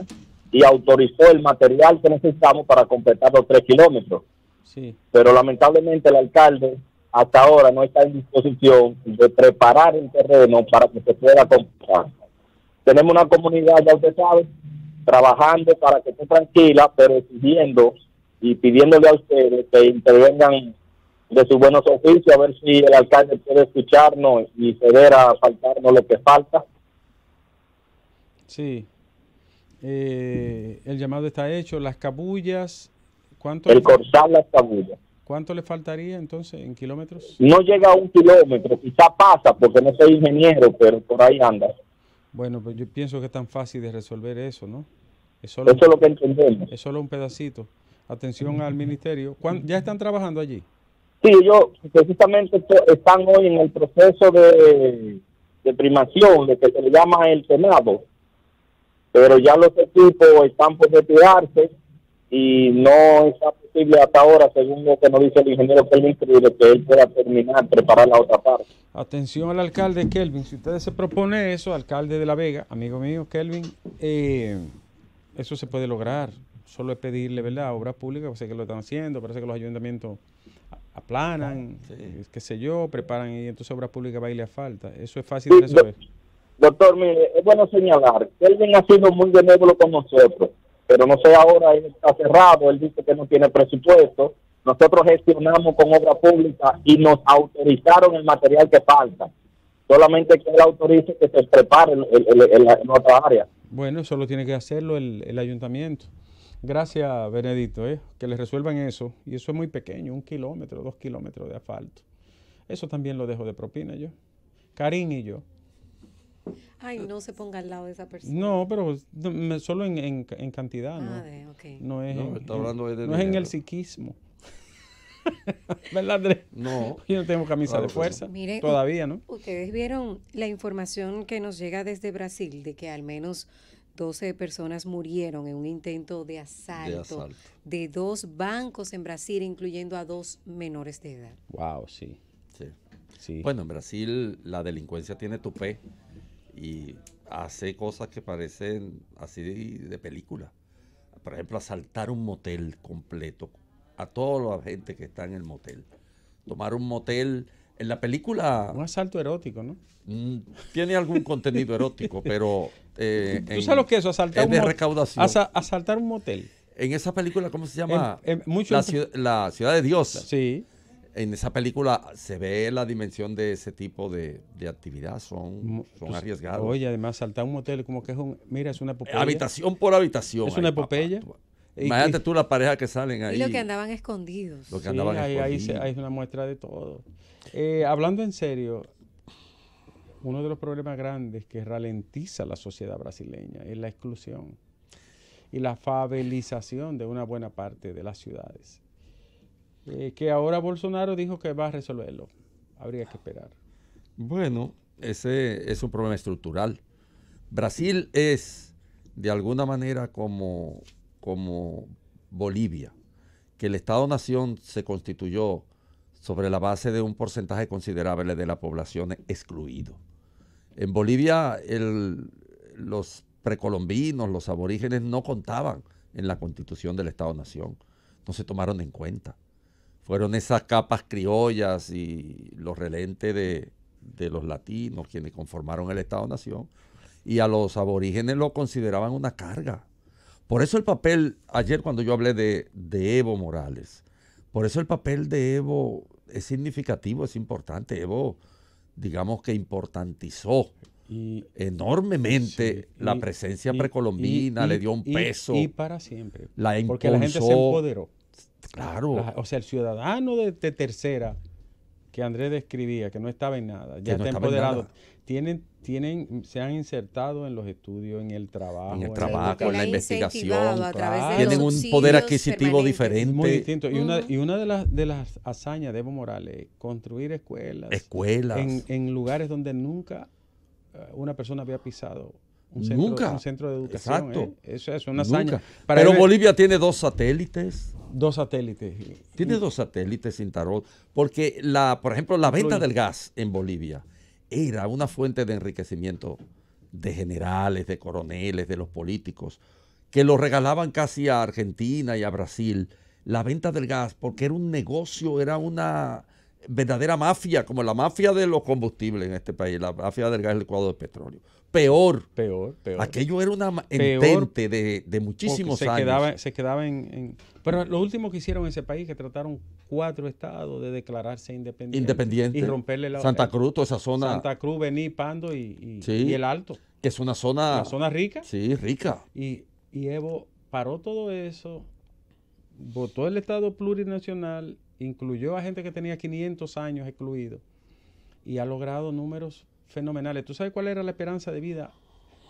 y autorizó el material que necesitamos para completar los 3 kilómetros. Sí. Pero lamentablemente el alcalde hasta ahora no está en disposición de preparar el terreno para que se pueda completar. Tenemos una comunidad, ya usted sabe, trabajando para que esté tranquila, pero exigiendo y pidiéndole a ustedes que intervengan de sus buenos oficios, a ver si el alcalde puede escucharnos y ceder a faltarnos lo que falta. Sí. El llamado está hecho. Las Cabullas, El Corsal, Las Cabullas. ¿Cuánto le faltaría entonces en kilómetros? No llega a 1 kilómetro, quizá pasa porque no soy ingeniero, pero por ahí anda. Bueno, pues yo pienso que es tan fácil de resolver eso, ¿no? Eso es lo que entendemos. Es solo un pedacito. Atención al ministerio. ¿Ya están trabajando allí? Sí, ellos precisamente están hoy en el proceso de primación, de que se le llama el Senado, pero ya los equipos están por retirarse y no está posible hasta ahora, según lo que nos dice el ingeniero Kelvin Cruz, que él pueda terminar, preparar la otra parte. Atención al alcalde Kelvin, si ustedes se propone eso, alcalde de La Vega, amigo mío Kelvin, eso se puede lograr. Solo es pedirle, ¿verdad? Obras públicas, sé que lo están haciendo, parece que los ayuntamientos aplanan, qué sé yo, preparan y entonces Obras Públicas va a irle a falta. Eso es fácil de resolver. Doctor, mire, es bueno señalar que Kelvin ha sido muy benévolo con nosotros, pero no sé ahora, él está cerrado, él dice que no tiene presupuesto. Nosotros gestionamos con Obras Públicas y nos autorizaron el material que falta. Solamente que él autorice que se prepare en otra área. Bueno, solo tiene que hacerlo el ayuntamiento. Gracias, Benedito, que le resuelvan eso. Y eso es muy pequeño, 1 kilómetro, 2 kilómetros de asfalto. Eso también lo dejo de propina yo. Karin y yo. Ay, no se ponga al lado de esa persona. No, pero solo en cantidad, ¿no? Okay. No es, está hablando de no es en el psiquismo. ¿Verdad, Andrés? No. Yo no tengo camisa Claro de fuerza. Mire, todavía, ¿no? Ustedes vieron la información que nos llega desde Brasil de que al menos 12 personas murieron en un intento de asalto de 2 bancos en Brasil, incluyendo a 2 menores de edad. Wow, sí. Sí. Bueno, en Brasil la delincuencia tiene tupé y hace cosas que parecen así de película. Por ejemplo, asaltar un motel completo a toda la gente que está en el motel. Tomar un motel en la película. Un asalto erótico, ¿no? Tiene algún contenido erótico, pero ¿tú sabes lo que es eso? Asaltar es de recaudación. Asaltar un motel. En esa película, ¿cómo se llama? La Ciudad de Dios. Sí. En esa película se ve la dimensión de ese tipo de actividad, son arriesgados. Oye, además saltar un motel como que es una epopeya. Habitación por habitación. Es una epopeya. Imagínate tú la pareja que salen ahí. Y lo que andaban escondidos. Ahí es una muestra de todo. Hablando en serio, uno de los problemas grandes que ralentiza la sociedad brasileña es la exclusión y la favelización de una buena parte de las ciudades. Que ahora Bolsonaro dijo que va a resolverlo. Habría que esperar. Bueno, ese es un problema estructural. Brasil es, de alguna manera, como Bolivia, que el Estado-Nación se constituyó sobre la base de un porcentaje considerable de la población excluido. En Bolivia, los precolombinos, los aborígenes, no contaban en la constitución del Estado-Nación. No se tomaron en cuenta. Fueron esas capas criollas y los relentes de los latinos quienes conformaron el Estado-Nación, y a los aborígenes lo consideraban una carga. Por eso el papel, ayer cuando yo hablé de Evo Morales, por eso el papel de Evo es significativo, es importante. Evo, digamos que importantizó enormemente la presencia precolombina, le dio un peso. Y para siempre. La impulsó. Porque la gente se empoderó. Claro. O sea, el ciudadano de tercera que Andrés describía, que no estaba en nada, ya está empoderado. Se han insertado en los estudios, en el trabajo. En la investigación. Tienen un poder adquisitivo diferente. Muy distinto. Y una de las hazañas de Evo Morales es construir escuelas. En lugares donde nunca una persona había pisado. Un centro de educación. Exacto. Eso es una hazaña. Pero Bolivia tiene 2 satélites. 2 satélites. Tiene 2 satélites, Cintarol. Porque, por ejemplo, la venta del gas en Bolivia era una fuente de enriquecimiento de generales, de coroneles, de los políticos, que lo regalaban casi a Argentina y a Brasil. La venta del gas, porque era un negocio, era una verdadera mafia, como la mafia de los combustibles en este país, la mafia del gas licuado de petróleo. Peor. Aquello era una entente de muchísimos años. Se quedaba en... Pero lo último que hicieron en ese país, que trataron 4 estados de declararse independientes. Y romperle Santa Cruz, toda esa zona. Santa Cruz, Bení, Pando y el Alto. Que es una zona... Una zona rica. Sí, rica. Y Evo paró todo eso, votó el Estado plurinacional, incluyó a gente que tenía 500 años excluidos y ha logrado números fenomenales. ¿Tú sabes cuál era la esperanza de vida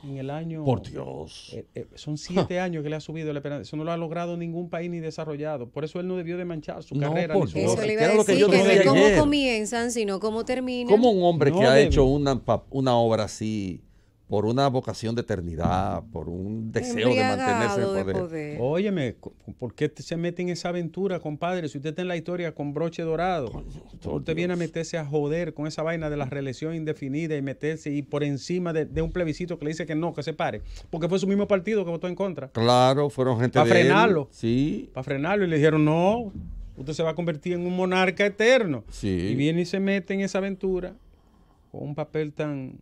en el año? Por Dios. Son 7 años que le ha subido la esperanza. Eso no lo ha logrado ningún país ni desarrollado. Por eso él no debió de manchar su carrera. Por Dios. Eso le iba a decir, que no es cómo comienzan, sino cómo terminan. Como un hombre que ha hecho una obra así por una vocación de eternidad, por un deseo de mantenerse en poder. Óyeme, ¿por qué se mete en esa aventura, compadre? Si usted está en la historia con broche dorado, usted viene a meterse a joder con esa vaina de la reelección indefinida y meterse y por encima de un plebiscito que le dice que no, que se pare, porque fue su mismo partido que votó en contra. Claro, fueron gente para frenarlo. Sí. Para frenarlo, y le dijeron, no, usted se va a convertir en un monarca eterno. Sí. Y viene y se mete en esa aventura con un papel tan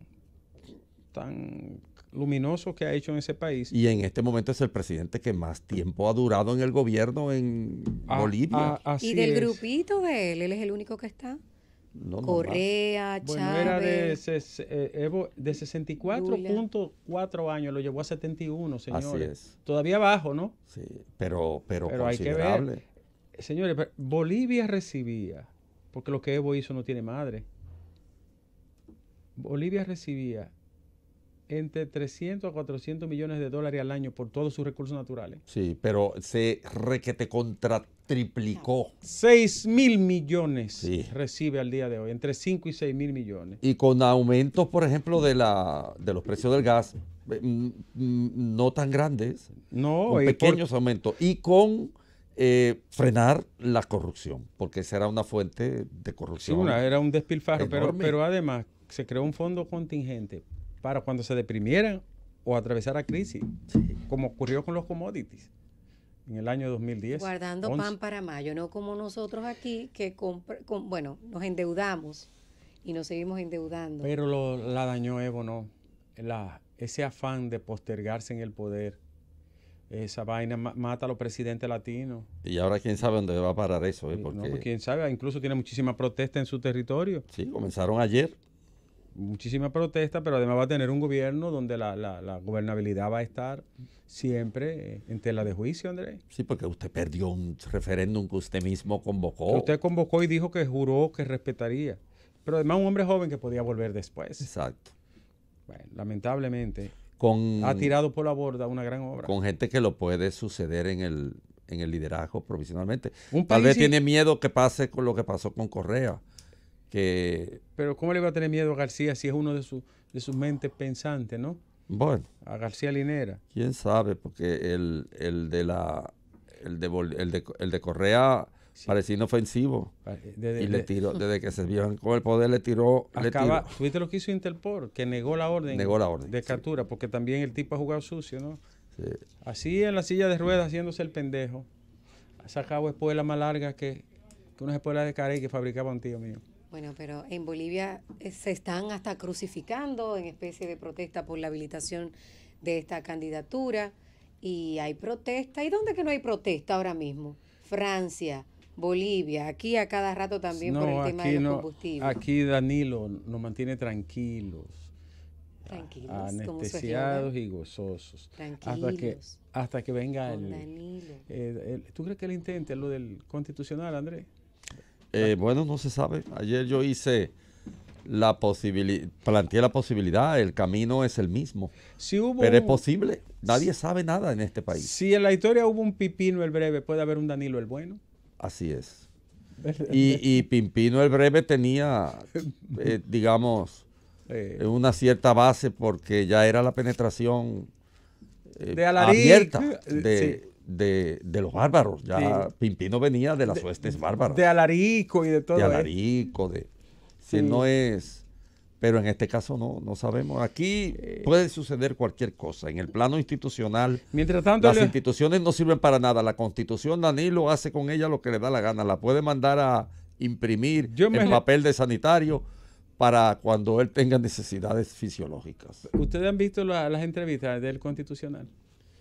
luminoso que ha hecho en ese país. Y en este momento es el presidente que más tiempo ha durado en el gobierno en Bolivia. Y del grupito de él es el único que está. Correa, Chávez. Bueno, era de 64.4 años, lo llevó a 71, señores. Así es. Todavía bajo, ¿no? Sí, pero hay que ver. Señores, Bolivia recibía, porque lo que Evo hizo no tiene madre. Bolivia recibía entre 300 a 400 millones de dólares al año por todos sus recursos naturales. Sí, pero se requete triplicó. 6.000 millones recibe al día de hoy, entre 5 y 6.000 millones. Y con aumentos, por ejemplo, de los precios del gas, no tan grandes, No, con pequeños aumentos, y con frenar la corrupción, porque esa era una fuente de sí, corrupción. era un despilfarro, enorme. pero además se creó un fondo contingente para cuando se deprimieran o atravesara crisis, como ocurrió con los commodities en el año 2010. Guardando 11. pan para mayo, no como nosotros aquí que bueno, nos endeudamos y nos seguimos endeudando. Pero la dañó Evo, no. Ese afán de postergarse en el poder, esa vaina mata a los presidentes latinos. Y ahora quién sabe dónde va a parar eso, No, porque pues quién sabe, incluso tiene muchísima protesta en su territorio. sí, comenzaron ayer. Muchísima protesta, pero además va a tener un gobierno donde la gobernabilidad va a estar siempre en tela de juicio, Andrés. Sí, porque usted perdió un referéndum que usted mismo convocó. Que usted convocó y dijo que juró que respetaría. Pero además un hombre joven que podía volver después. Exacto. Bueno, lamentablemente Con, ha tirado por la borda una gran obra. con gente que lo puede suceder en el liderazgo provisionalmente. Un Tal país vez sin- tiene miedo que pase con lo que pasó con Correa, que, Pero ¿cómo le va a tener miedo a García si es uno de sus mentes pensantes, ¿no? bueno, A García Linera. quién sabe, porque el de Correa parecía inofensivo. Y le tiró, desde que se vieron con el poder, le tiró. ¿Tuviste lo que hizo Interpol? Que negó la orden, Negó la orden, de sí. captura, porque también el tipo ha jugado sucio, ¿no? Sí. Así en la silla de ruedas haciéndose el pendejo. Ha sacado espuelas más largas que unas espuelas de carey que fabricaba un tío mío. Bueno, pero en Bolivia se están hasta crucificando en especie de protesta por la habilitación de esta candidatura y hay protesta. ¿Y dónde que no hay protesta ahora mismo? Francia, Bolivia, aquí a cada rato también por el tema de los combustibles. Aquí Danilo nos mantiene tranquilos, Tranquilos, como su anestesiados eslogan. y gozosos. Tranquilos. Hasta que venga Con el... Danilo. ¿Tú crees que él intente lo del constitucional, Andrés? Bueno, no se sabe. Ayer yo hice planteé la posibilidad, el camino es el mismo. Si hubo Pero es posible. Nadie sabe nada en este país. Si en la historia hubo un Pipino el breve, puede haber un Danilo el bueno. Así es. Y Pimpino el Breve tenía, digamos, una cierta base porque ya era la penetración De Alaric, abierta sí. de los bárbaros. Ya Sí. Pimpino venía de las huestes bárbaras. De Alarico y de todo. De Alarico, Sí. si no es, pero en este caso no sabemos. Aquí puede suceder cualquier cosa. En el plano institucional, Mientras tanto, las instituciones no sirven para nada. La Constitución, Danilo hace con ella lo que le da la gana. La puede mandar a imprimir en papel de sanitario para cuando él tenga necesidades fisiológicas. ¿Ustedes han visto las entrevistas del Constitucional?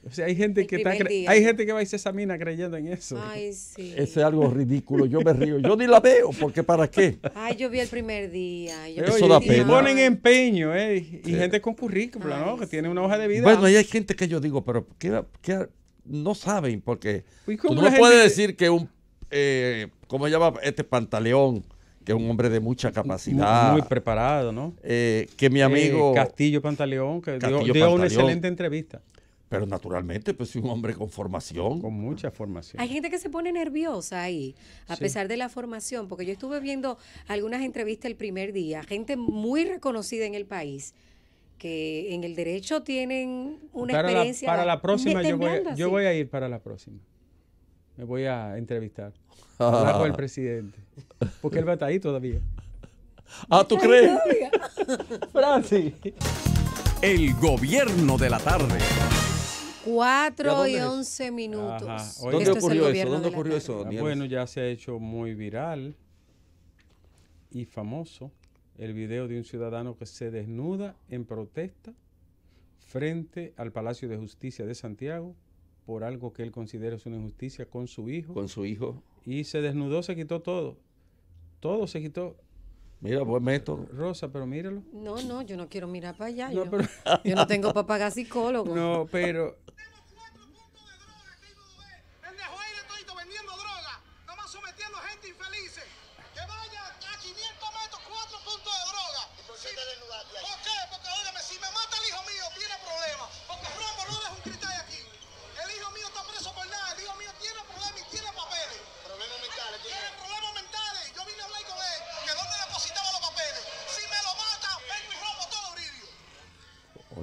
O sea, hay gente El que primer día. hay gente que va y se examina creyendo en eso. Ay, sí. Ese es algo ridículo. Yo me río. Yo ni la veo, porque ¿para qué? Ay, yo vi el primer día. Yo Eso vi- da y pena. ponen empeño, y Sí. gente con currículum, ¿no? Ay, Que sí. tiene una hoja de vida. Bueno, y hay gente que yo digo, pero ¿qué no saben? Porque ¿Y tú cómo no la puedes gente- decir que ¿cómo se llama este Pantaleón? Que es un hombre de mucha capacidad. Muy preparado, ¿no? Que mi amigo... Castillo Pantaleón, que dio Castillo una Pantaleón. excelente entrevista, Pero naturalmente, pues es un hombre con formación. con mucha formación. Hay gente que se pone nerviosa ahí, a Sí. pesar de la formación, porque yo estuve viendo algunas entrevistas el primer día, gente muy reconocida en el país, que en el derecho tienen una experiencia. Para la próxima, temblando yo así. voy a ir para la próxima. Me voy a entrevistar. Hablar con el presidente. Porque él va a estar ahí todavía. ¿Tú crees? Francis. El gobierno de la tarde. 4 ¿Ya y dónde es? 11 minutos. Ajá. Esto Oye, ¿Dónde es el ocurrió eso? gobierno ¿Dónde de la ocurrió tarde. eso, Nieves? Bueno, ya se ha hecho muy viral y famoso el video de un ciudadano que se desnuda en protesta frente al Palacio de Justicia de Santiago por algo que él considera es una injusticia con su hijo. Con su hijo. Y se desnudó, se quitó todo. Todo se quitó. Mira, buen método. Rosa, pero míralo. No, yo no quiero mirar para allá. No, yo, pero- yo no tengo para pagar psicólogo. No, pero El de Juárez todito vendiendo droga, nada más sometiendo gente infelices. Que vaya a 500 metros, 4 puntos de droga. ¿Y por qué te desnudaste ahí? ¿Por qué? Porque, óigame, si me mata el hijo mío, tiene problemas. Porque Rombo no deja un criterio aquí. El hijo mío está preso por nada. El hijo mío tiene problemas y tiene papeles. ¿Problemas mentales? Tiene problemas mentales. Yo vine a hablar con él, que dónde depositaba los papeles. Si me lo mata, vengo y rompo todo, Bridio.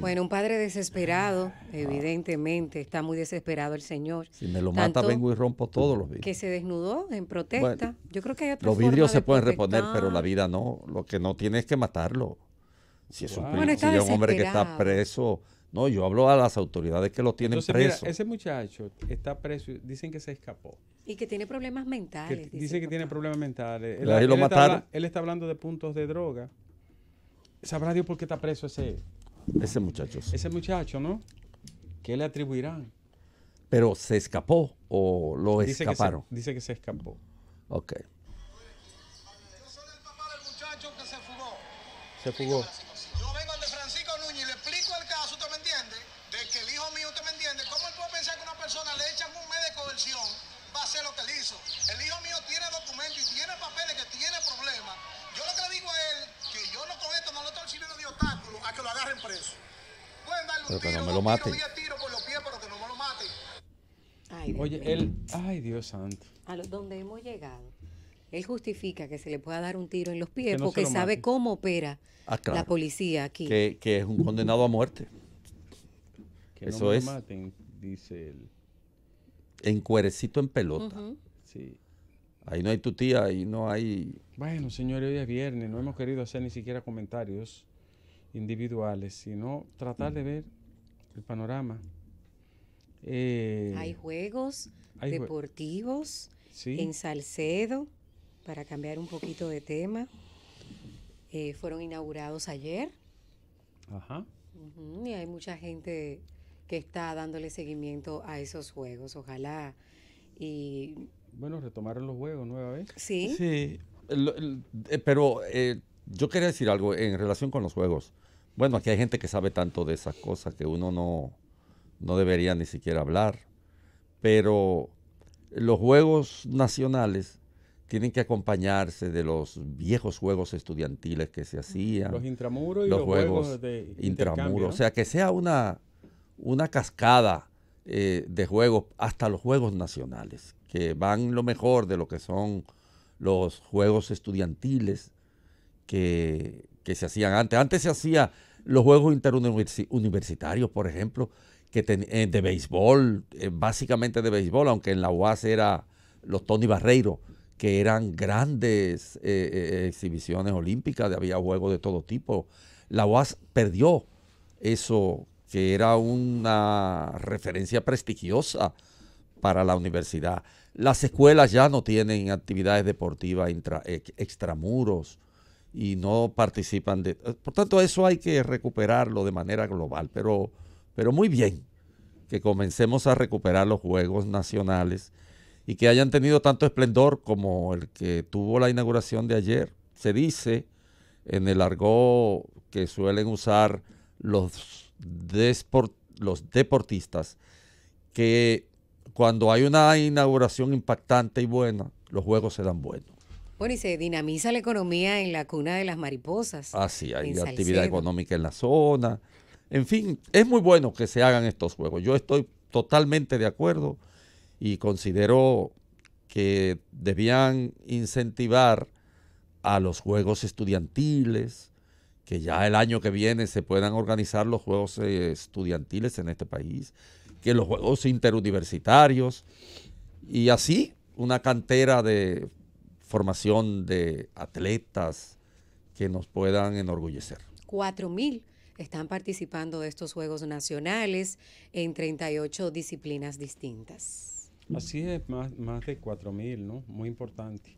Bueno, un padre desesperado, evidentemente, está muy desesperado el señor. Si me lo mata, Tanto vengo y rompo todos los que vidrios. se desnudó en protesta. Bueno, Yo creo que hay otra Los forma vidrios de se pueden reponer, protestar. pero la vida no. Lo que no tiene es que matarlo. Si es un, Bueno, está si es un hombre que está desesperado. preso. No, yo hablo a las autoridades que lo tienen Entonces, mira, preso. ese muchacho está preso, dicen que se escapó. Y que tiene problemas mentales. Dicen que tiene problemas mentales. Ahí lo mataron. Él está hablando de puntos de droga. Sabrá Dios por qué está preso Ese muchacho. Sí. ese muchacho, ¿no? ¿Qué le atribuirán? Pero se escapó o lo escaparon. Dice que se escapó. Ok. Yo soy el papá del muchacho que se fugó. Se fugó. Yo vengo de Francisco Núñez y le explico el caso, ¿usted me entiende? De que el hijo mío, ¿usted me entiende? ¿Cómo él puede pensar que una persona le echan un mes de coerción va a hacer lo que él hizo? El hijo mío tiene documentos y tiene papeles que tiene problemas. Yo lo que le digo a él, que yo no con esto no le estoy sirviendo de obstáculo a que lo agarren preso. Pueden darle un Pero que tiro, no me lo 2 maten. tiros, 10 tiros por los pies, pero que no me lo maten. Ay, Dios Oye, mío. ay Dios santo. Donde hemos llegado. Él justifica que se le pueda dar un tiro en los pies Que no se porque lo sabe maten. cómo opera Claro. la policía aquí. Que es un condenado a muerte. Que Eso no me es. lo maten, dice él. En cuerecito en pelota. Ujú. Sí. Ahí no hay tu tía, ahí no hay. Bueno, señores, hoy es viernes. No hemos querido hacer ni siquiera comentarios individuales, sino tratar de ver el panorama. Hay juegos hay jue- deportivos Sí. en Salcedo, para cambiar un poquito de tema. Fueron inaugurados ayer. Ajá. Ujú, y hay mucha gente que está dándole seguimiento a esos juegos. Ojalá. Y Bueno, retomaron los juegos nueva vez. sí, Sí. Pero yo quería decir algo en relación con los juegos. Bueno, aquí hay gente que sabe tanto de esas cosas que uno no debería ni siquiera hablar. Pero los juegos nacionales tienen que acompañarse de los viejos juegos estudiantiles que se hacían. Los intramuros y los los juegos juegos de intercambio, intramuros. ¿no? O sea, que sea una cascada de juegos, hasta los juegos nacionales, que van lo mejor de lo que son los juegos estudiantiles que se hacían antes. Antes se hacían los juegos interuniversitarios, por ejemplo, de béisbol, básicamente de béisbol, aunque en la UAS era los Tony Barreiro, que eran grandes exhibiciones olímpicas, había juegos de todo tipo. La UAS perdió eso, que era una referencia prestigiosa para la universidad. Las escuelas ya no tienen actividades deportivas extramuros y no participan de... Por tanto, eso hay que recuperarlo de manera global, pero muy bien que comencemos a recuperar los juegos nacionales y que hayan tenido tanto esplendor como el que tuvo la inauguración de ayer. Se dice en el argot que suelen usar los deportistas que cuando hay una inauguración impactante y buena, los juegos se dan buenos. bueno, y se dinamiza la economía en la cuna de las mariposas. Así, hay en actividad Salcedo. económica en la zona. En fin, es muy bueno que se hagan estos juegos. Yo estoy totalmente de acuerdo y considero que debían incentivar a los juegos estudiantiles, que ya el año que viene se puedan organizar los juegos estudiantiles en este país, que los juegos interuniversitarios y así una cantera de formación de atletas que nos puedan enorgullecer. 4.000 están participando de estos Juegos Nacionales en 38 disciplinas distintas. Así es, más de 4.000, ¿no? Muy importante.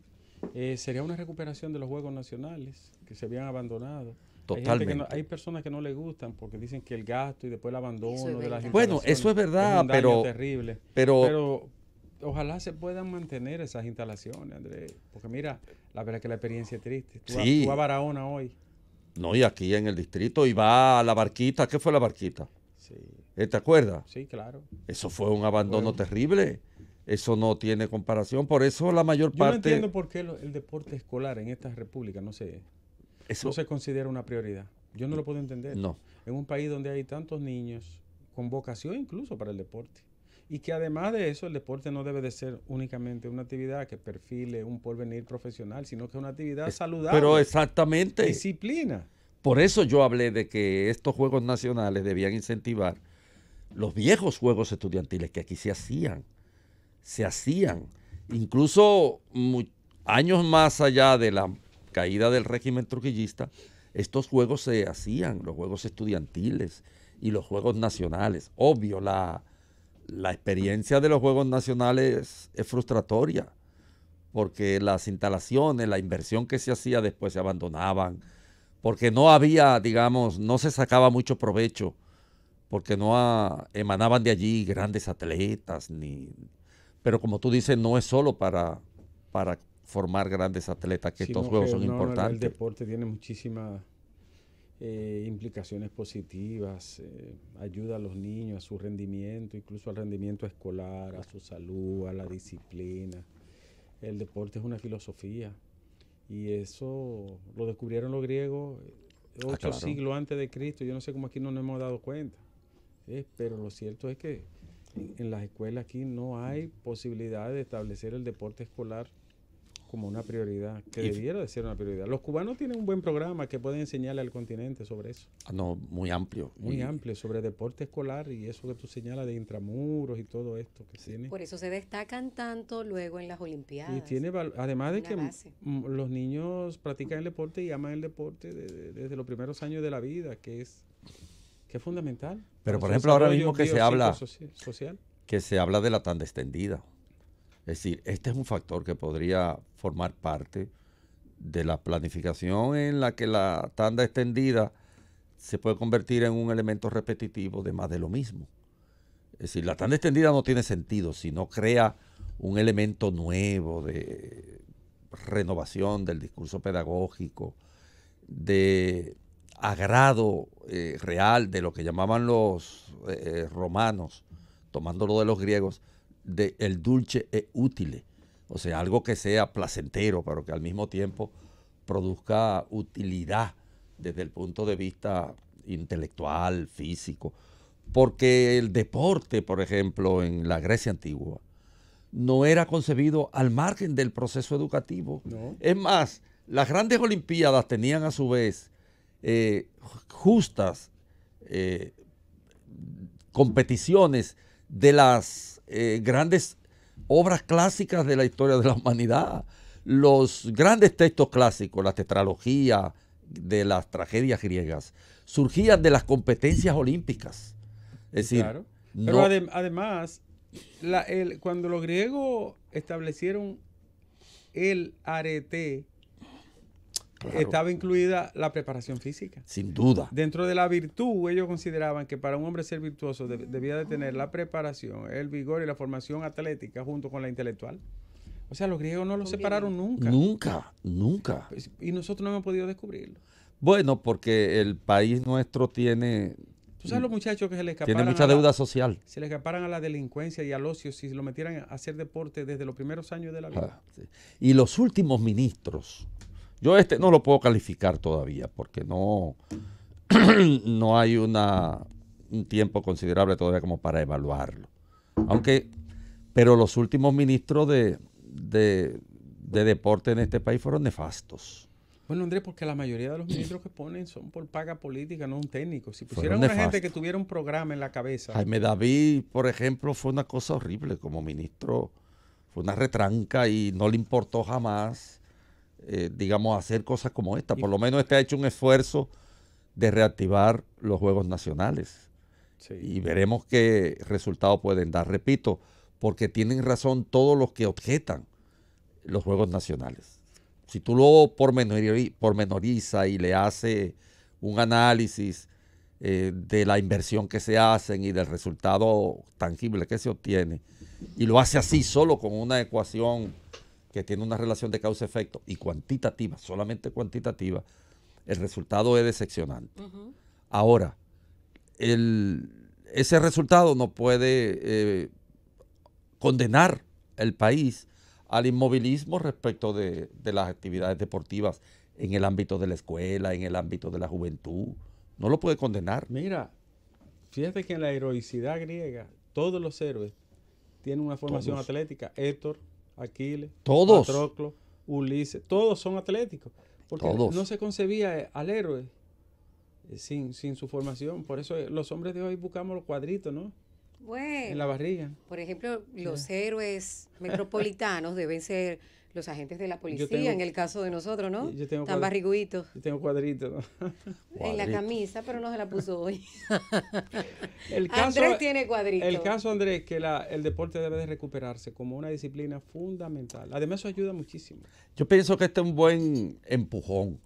Sería una recuperación de los Juegos Nacionales que se habían abandonado. Totalmente. Hay personas que no les gustan porque dicen que el gasto y después el abandono Eso es de las verdad. Bueno, instalaciones eso es verdad, un daño pero- terrible. pero ojalá se puedan mantener esas instalaciones, Andrés. Porque mira, la verdad que la experiencia es triste. Sí. Tú a Barahona hoy. no, y aquí en el distrito, y va a la barquita. ¿Qué fue la barquita? Sí, ¿Te acuerdas? sí, claro. Eso fue un abandono Bueno. terrible. Eso no tiene comparación. Por eso la mayor Yo no parte... entiendo por qué el deporte escolar en esta república no se considera una prioridad. Yo no lo puedo entender. No. En un país donde hay tantos niños con vocación incluso para el deporte. Y que además de eso, el deporte no debe de ser únicamente una actividad que perfile un porvenir profesional, sino que es una actividad saludable. Pero exactamente. Disciplina. Por eso yo hablé de que estos Juegos Nacionales debían incentivar los viejos Juegos Estudiantiles que aquí se hacían. Incluso años más allá de la caída del régimen trujillista, estos juegos se hacían, los Juegos Estudiantiles y los Juegos Nacionales. Obvio, la experiencia de los Juegos Nacionales es frustratoria, porque las instalaciones, la inversión que se hacía después se abandonaban, porque no había, digamos, no se sacaba mucho provecho, porque no emanaban de allí grandes atletas, pero como tú dices, no es solo para formar grandes atletas que estos juegos son importantes. El deporte tiene muchísimas implicaciones positivas, ayuda a los niños, a su rendimiento, incluso al rendimiento escolar, a su salud, a la disciplina. El deporte es una filosofía y eso lo descubrieron los griegos 8 siglos antes de Cristo. Yo no sé cómo aquí no nos hemos dado cuenta, pero lo cierto es que en las escuelas aquí no hay posibilidad de establecer el deporte escolar como una prioridad, que debiera de ser una prioridad. Los cubanos tienen un buen programa que pueden enseñarle al continente sobre eso. No, muy amplio. Muy amplio, sobre deporte escolar y eso que tú señalas de intramuros y todo esto que tiene. Por eso se destacan tanto luego en las Olimpiadas. Y tiene además de que los niños practican el deporte y aman el deporte desde los primeros años de la vida, que es fundamental. Pero por ejemplo, ahora mismo que se habla de la tanda extendida. Es decir, este es un factor que podría formar parte de la planificación en la que la tanda extendida se puede convertir en un elemento repetitivo de más de lo mismo. Es decir, la tanda extendida no tiene sentido si no crea un elemento nuevo de renovación del discurso pedagógico, de agrado real de lo que llamaban los romanos, tomándolo de los griegos, de el dulce e útile, o sea, algo que sea placentero, pero que al mismo tiempo produzca utilidad desde el punto de vista intelectual, físico, porque el deporte, por ejemplo, en la Grecia antigua, no era concebido al margen del proceso educativo. No. Es más, las grandes olimpiadas tenían a su vez justas competiciones de las grandes obras clásicas de la historia de la humanidad, los grandes textos clásicos, la tetralogía de las tragedias griegas, surgían de las competencias olímpicas. Es decir, claro. Pero además, cuando los griegos establecieron el arete, claro, estaba incluida la preparación física. Sin duda. Dentro de la virtud, ellos consideraban que para un hombre ser virtuoso debía de tener la preparación, el vigor y la formación atlética junto con la intelectual. O sea, los griegos no los separaron nunca. Nunca. Y nosotros no hemos podido descubrirlo. Bueno, porque el país nuestro tiene... ¿Tú sabes los muchachos que se les escaparan? Tiene mucha deuda social. Se les escaparan a la delincuencia y al ocio si lo metieran a hacer deporte desde los primeros años de la vida. Sí. Y los últimos ministros... Yo no lo puedo calificar todavía porque no hay un tiempo considerable todavía como para evaluarlo. Pero los últimos ministros de deporte en este país fueron nefastos. Bueno, Andrés, porque la mayoría de los ministros que ponen son por paga política, no un técnico. Si pusieran una gente que tuviera un programa en la cabeza. Jaime David, por ejemplo, fue una cosa horrible como ministro. Fue una retranca y no le importó jamás digamos, hacer cosas como esta. Por lo menos ha hecho un esfuerzo de reactivar los Juegos Nacionales. Sí. Y veremos qué resultados pueden dar. Repito, porque tienen razón todos los que objetan los Juegos Nacionales. Si tú lo pormenoriza y le hace un análisis de la inversión que se hacen y del resultado tangible que se obtiene, y lo hace así solo con una ecuación que tiene una relación de causa-efecto y cuantitativa, solamente cuantitativa, el resultado es decepcionante. Uh-huh. Ahora, ese resultado no puede condenar el país al inmovilismo respecto de las actividades deportivas en el ámbito de la escuela, en el ámbito de la juventud. No lo puede condenar. Mira, fíjate que en la heroicidad griega, todos los héroes tienen una formación atlética. Héctor, Aquiles, Patroclo, Ulises, todos son atléticos. Porque no se concebía al héroe sin su formación. Por eso los hombres de hoy buscamos los cuadritos, ¿no? En la Bueno, barriga. por ejemplo, los héroes metropolitanos deben ser los agentes de la policía, tengo- en el caso de nosotros, ¿no? yo tengo Tan cuadri- barriguitos Yo tengo cuadritos. en la Cuadrito. camisa, pero no se la puso hoy. El caso, Andrés tiene cuadritos. el caso, Andrés, que el deporte debe de recuperarse como una disciplina fundamental. Además, eso ayuda muchísimo. Yo pienso que este es un buen empujón.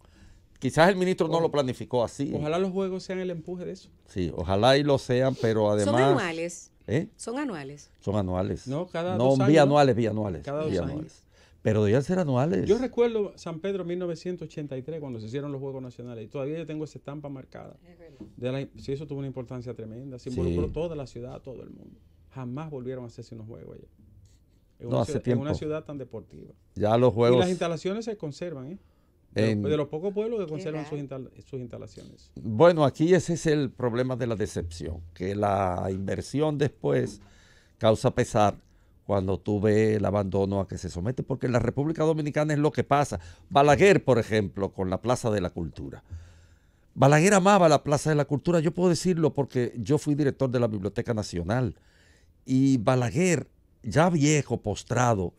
Quizás el ministro no lo planificó así. Ojalá los juegos sean el empuje de eso. Sí, ojalá y lo sean, pero además... Son anuales. ¿Eh? Son anuales. Son anuales. No, cada no, 2 años, bianuales, bianuales. Cada 2 bianuales. años. Pero debían ser anuales. Yo recuerdo San Pedro 1983 cuando se hicieron los Juegos Nacionales y todavía yo tengo esa estampa marcada. Sí, eso tuvo una importancia tremenda. Se involucró toda la ciudad, todo el mundo. Jamás volvieron a hacerse unos juegos allá. No, hace tiempo. En una ciudad tan deportiva. Ya los Y juegos... las instalaciones se conservan, ¿eh? De los pocos pueblos que conservan sus instalaciones. Bueno, aquí ese es el problema de la decepción, que la inversión después causa pesar cuando tú ves el abandono a que se somete, porque en la República Dominicana es lo que pasa. Balaguer, por ejemplo, con la Plaza de la Cultura. Balaguer amaba la Plaza de la Cultura, yo puedo decirlo porque yo fui director de la Biblioteca Nacional y Balaguer, ya viejo, postrado,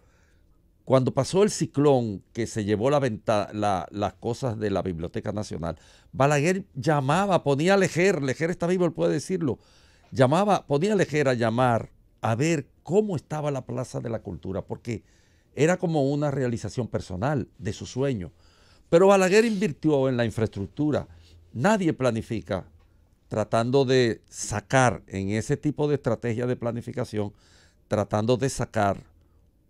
cuando pasó el ciclón que se llevó las cosas de la Biblioteca Nacional, Balaguer llamaba, ponía a Lejer está vivo, él puede decirlo, ponía a Lejer a llamar a ver cómo estaba la Plaza de la Cultura, porque era como una realización personal de su sueño. Pero Balaguer invirtió en la infraestructura. Nadie planifica tratando de sacar en ese tipo de estrategia de planificación, tratando de sacar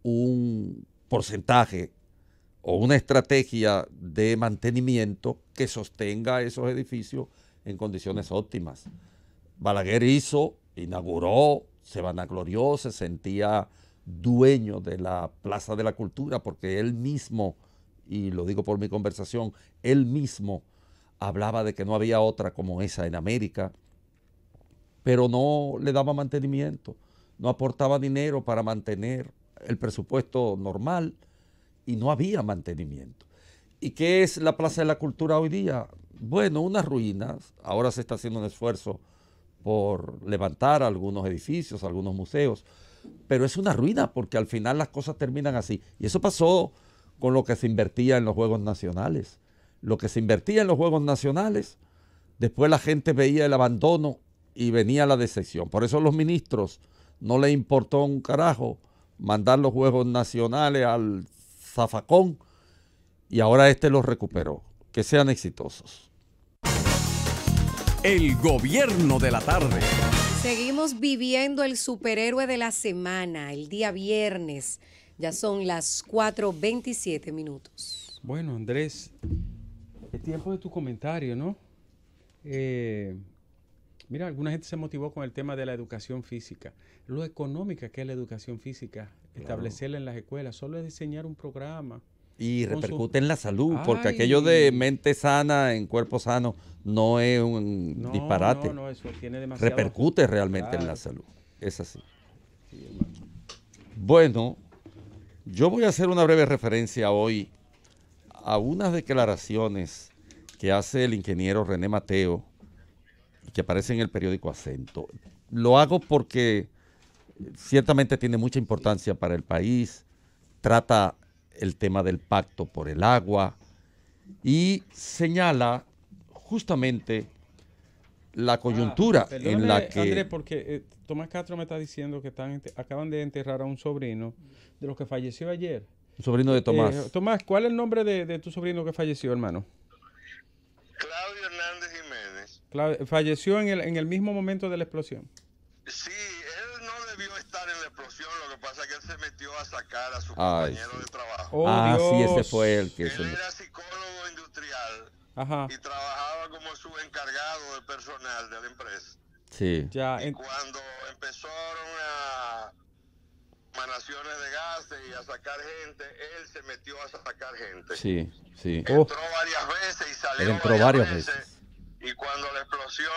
un porcentaje o una estrategia de mantenimiento que sostenga esos edificios en condiciones óptimas. Balaguer inauguró, se vanaglorió, se sentía dueño de la Plaza de la Cultura porque él mismo, y lo digo por mi conversación, él mismo hablaba de que no había otra como esa en América, pero no le daba mantenimiento, no aportaba dinero para mantener el presupuesto normal y no había mantenimiento. ¿Y qué es la Plaza de la Cultura hoy día? Bueno, unas ruinas. Ahora se está haciendo un esfuerzo por levantar algunos edificios, algunos museos, pero es una ruina porque al final las cosas terminan así. Y eso pasó con lo que se invertía en los Juegos Nacionales. Lo que se invertía en los Juegos Nacionales, después la gente veía el abandono y venía la decepción. Por eso los ministros no les importó un carajo mandar los Juegos Nacionales al zafacón y ahora los recuperó. Que sean exitosos. El gobierno de la tarde. Seguimos viviendo el superhéroe de la semana, el día viernes. Ya son las 4:27. Bueno, Andrés, es tiempo de tu comentario, ¿no? Mira, alguna gente se motivó con el tema de la educación física. Lo económica que es la educación física, establecerla en las escuelas, solo es diseñar un programa. Y con repercute en la salud, porque Ay. aquello de mente sana en cuerpo sano no es un disparate. No, eso tiene demasiado. Repercute realmente en Claro. la salud. Es así. Sí, hermano. Bueno, yo voy a hacer una breve referencia hoy a unas declaraciones que hace el ingeniero René Mateo y que aparece en el periódico Acento. Lo hago porque ciertamente tiene mucha importancia para el país, trata el tema del pacto por el agua y señala justamente la coyuntura en Perdóname, la que... Andrés, porque Tomás Castro me está diciendo que acaban de enterrar a un sobrino de los que falleció ayer. Un sobrino de Tomás. Tomás, ¿cuál es el nombre de tu sobrino que falleció, hermano? Claudio Hernández Jiménez. Falleció en el mismo momento de la explosión. Sí, él no debió estar en la explosión, lo que pasa es que él se metió a sacar a su Ay, compañero sí. de trabajo. Oh, sí, ese Dios. fue el que... Él era psicólogo industrial Ajá, y trabajaba como encargado del personal de la empresa. Sí. ya. Y cuando empezaron a emanaciones de gases y a sacar gente, él se metió a sacar gente. Sí, sí. Oh. Entró varias veces y salió Él entró varias veces. veces. Y cuando la explosión,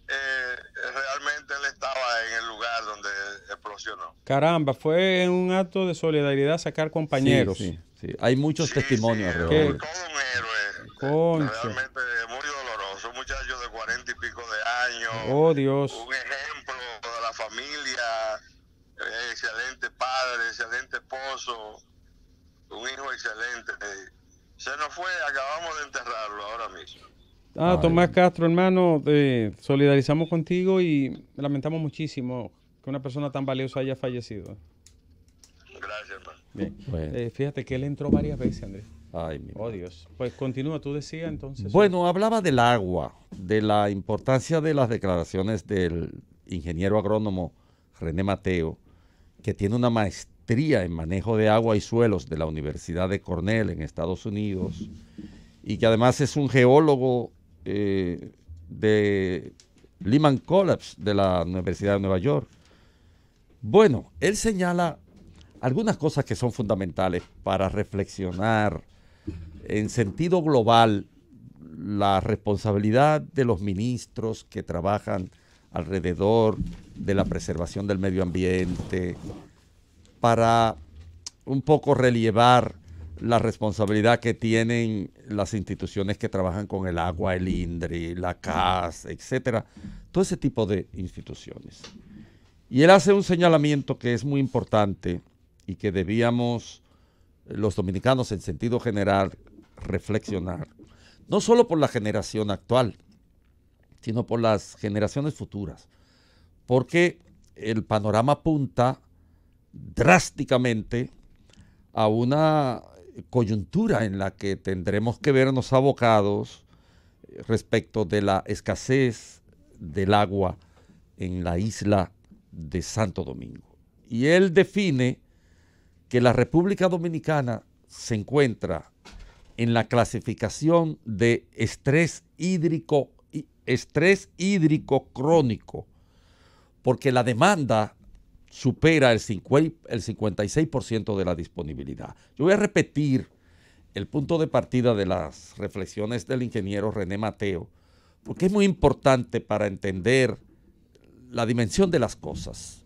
realmente él estaba en el lugar donde explosionó. Caramba, fue un acto de solidaridad sacar compañeros. Sí, sí, sí. Hay muchos testimonios sí, alrededor. ¿Qué? todo un héroe. Concho. Realmente muy doloroso. Un muchacho de Oh, Dios. Un ejemplo de la familia, excelente padre, excelente esposo, un hijo excelente. Se nos fue, acabamos de enterrarlo ahora mismo. Ah, Tomás Castro, hermano, solidarizamos contigo y lamentamos muchísimo que una persona tan valiosa haya fallecido. Gracias, hermano. Bien. Bueno. Fíjate que él entró varias veces, Andrés. Ay, mi Oh, Dios. Pues continúa, tú decías entonces. Bueno, hablaba del agua, de la importancia de las declaraciones del ingeniero agrónomo René Mateo, que tiene una maestría en manejo de agua y suelos de la Universidad de Cornell en Estados Unidos, y que además es un geólogo de Lehman College de la Universidad de Nueva York. Bueno, él señala algunas cosas que son fundamentales para reflexionar en sentido global la responsabilidad de los ministros que trabajan alrededor de la preservación del medio ambiente, para un poco relievar la responsabilidad que tienen las instituciones que trabajan con el agua, el INDRI, la CAS, etcétera, todo ese tipo de instituciones. Y él hace un señalamiento que es muy importante y que debíamos los dominicanos en sentido general reflexionar, no solo por la generación actual, sino por las generaciones futuras, porque el panorama apunta drásticamente a una coyuntura en la que tendremos que vernos abocados respecto de la escasez del agua en la isla de Santo Domingo. Y él define que la República Dominicana se encuentra en la clasificación de estrés hídrico crónico, porque la demanda supera el 56% de la disponibilidad. Yo voy a repetir el punto de partida de las reflexiones del ingeniero René Mateo, porque es muy importante para entender la dimensión de las cosas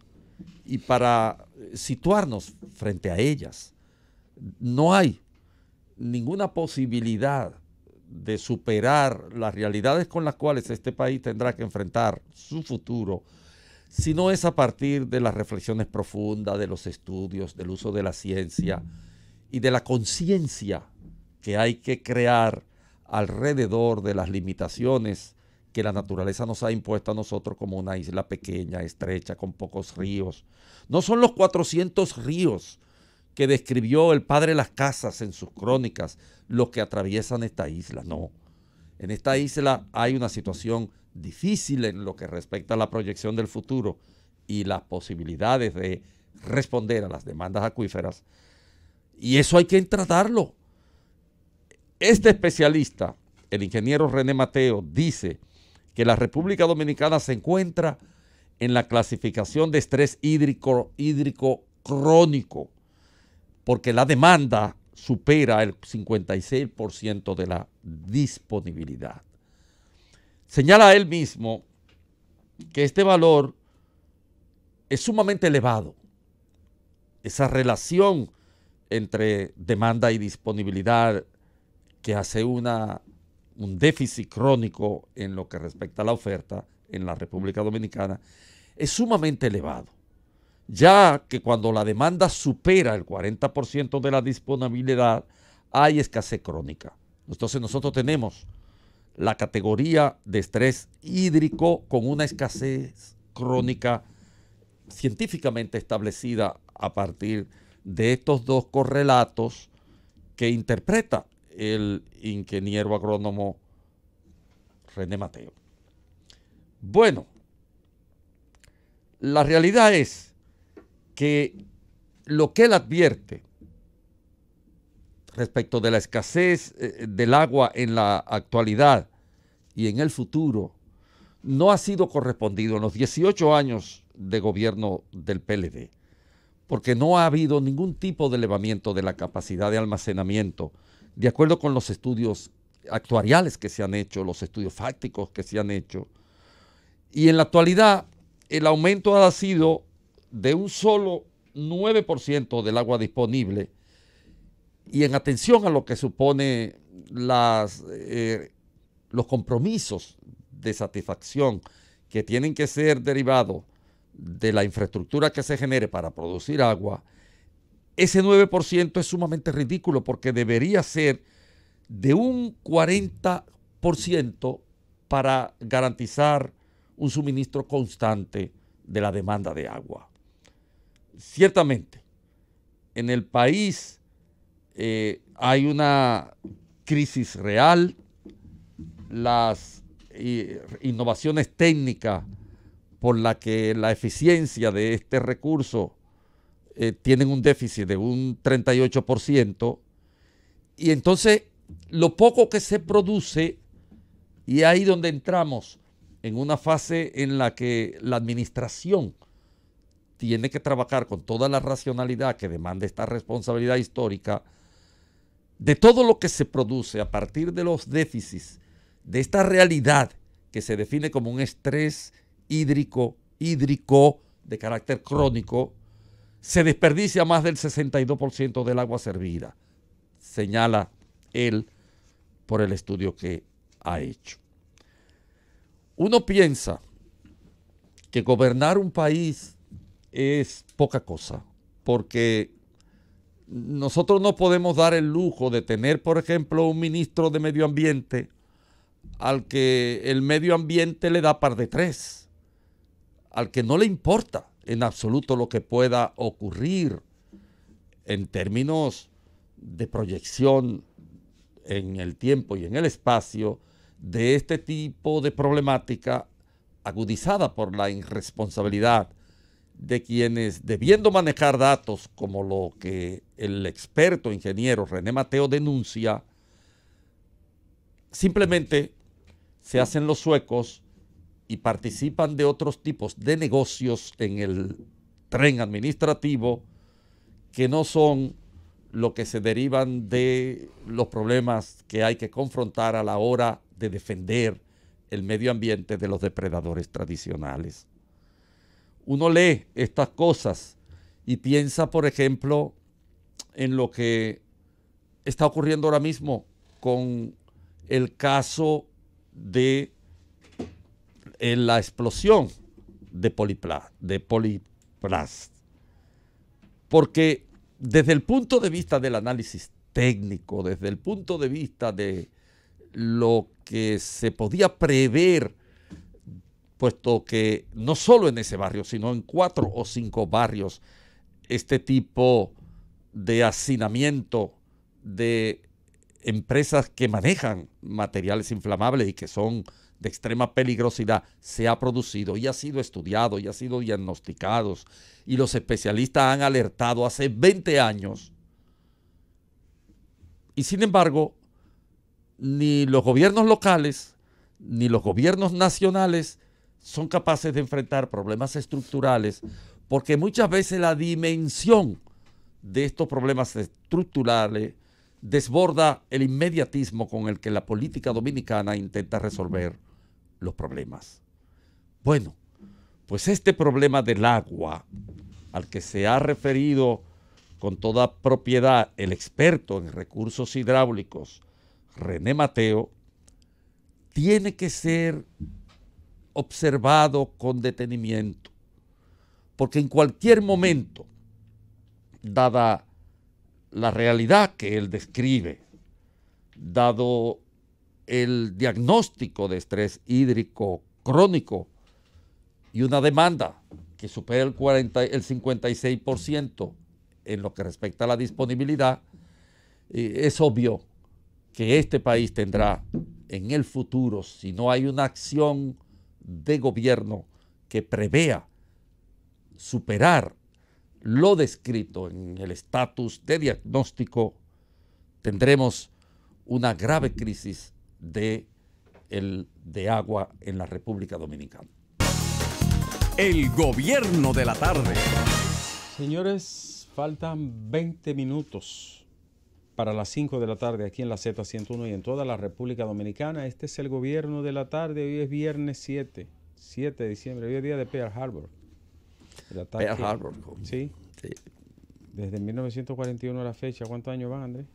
y para situarnos frente a ellas. No hay ninguna posibilidad de superar las realidades con las cuales este país tendrá que enfrentar su futuro, si no es a partir de las reflexiones profundas, de los estudios, del uso de la ciencia y de la conciencia que hay que crear alrededor de las limitaciones que la naturaleza nos ha impuesto a nosotros como una isla pequeña, estrecha, con pocos ríos. No son los 400 ríos que describió el padre Las Casas en sus crónicas los que atraviesan esta isla, no. En esta isla hay una situación difícil en lo que respecta a la proyección del futuro y las posibilidades de responder a las demandas acuíferas, y eso hay que tratarlo. Este especialista, el ingeniero René Mateo, dice que la República Dominicana se encuentra en la clasificación de estrés hídrico crónico, porque la demanda supera el 56% de la disponibilidad. Señala él mismo que este valor es sumamente elevado. Esa relación entre demanda y disponibilidad que hace un déficit crónico en lo que respecta a la oferta en la República Dominicana es sumamente elevado, ya que cuando la demanda supera el 40% de la disponibilidad hay escasez crónica. Entonces nosotros tenemos la categoría de estrés hídrico con una escasez crónica científicamente establecida a partir de estos dos correlatos que interpreta el ingeniero agrónomo René Mateo. Bueno, la realidad es que lo que él advierte respecto de la escasez del agua en la actualidad y en el futuro no ha sido correspondido en los 18 años de gobierno del PLD, porque no ha habido ningún tipo de elevamiento de la capacidad de almacenamiento, de acuerdo con los estudios actuariales que se han hecho, los estudios fácticos que se han hecho. Y en la actualidad el aumento ha sido de un solo 9% del agua disponible, y en atención a lo que supone los compromisos de satisfacción que tienen que ser derivados de la infraestructura que se genere para producir agua, ese 9% es sumamente ridículo porque debería ser de un 40% para garantizar un suministro constante de la demanda de agua. Ciertamente, en el país hay una crisis real, las innovaciones técnicas por la que la eficiencia de este recurso tienen un déficit de un 38%, y entonces lo poco que se produce, y ahí donde entramos en una fase en la que la administración tiene que trabajar con toda la racionalidad que demanda esta responsabilidad histórica, de todo lo que se produce a partir de los déficits, de esta realidad que se define como un estrés hídrico de carácter crónico, se desperdicia más del 62% del agua servida, señala él por el estudio que ha hecho. Uno piensa que gobernar un país es poca cosa, porque nosotros no podemos dar el lujo de tener, por ejemplo, un ministro de Medio Ambiente al que el medio ambiente le da par de tres, al que no le importa en absoluto lo que pueda ocurrir en términos de proyección en el tiempo y en el espacio de este tipo de problemática agudizada por la irresponsabilidad de quienes, debiendo manejar datos como lo que el experto ingeniero René Mateo denuncia, simplemente se hacen los suecos y participan de otros tipos de negocios en el tren administrativo que no son lo que se derivan de los problemas que hay que confrontar a la hora de defender el medio ambiente de los depredadores tradicionales. Uno lee estas cosas y piensa, por ejemplo, en lo que está ocurriendo ahora mismo con el caso de la explosión de Poliplast. Porque desde el punto de vista del análisis técnico, desde el punto de vista de lo que se podía prever, puesto que no solo en ese barrio, sino en 4 o 5 barrios, este tipo de hacinamiento de empresas que manejan materiales inflamables y que son de extrema peligrosidad se ha producido y ha sido estudiado y ha sido diagnosticado, y los especialistas han alertado hace 20 años. Y sin embargo, ni los gobiernos locales ni los gobiernos nacionales son capaces de enfrentar problemas estructurales, porque muchas veces la dimensión de estos problemas estructurales desborda el inmediatismo con el que la política dominicana intenta resolver los problemas. Bueno, pues este problema del agua, al que se ha referido con toda propiedad el experto en recursos hidráulicos, René Mateo, tiene que ser observado con detenimiento, porque en cualquier momento, dada la realidad que él describe, dado el diagnóstico de estrés hídrico crónico y una demanda que supera el 56% en lo que respecta a la disponibilidad, es obvio que este país tendrá en el futuro, si no hay una acción de gobierno que prevea superar lo descrito en el estatus de diagnóstico, tendremos una grave crisis de agua en la República Dominicana. El gobierno de la tarde. Señores, faltan 20 minutos para las 5 de la tarde aquí en la Z101 y en toda la República Dominicana. Este es el gobierno de la tarde. Hoy es viernes 7 de diciembre. Hoy es día de Pearl Harbor. Pearl Harbor. Sí. Desde 1941 a la fecha. ¿Cuántos años van, Andrés?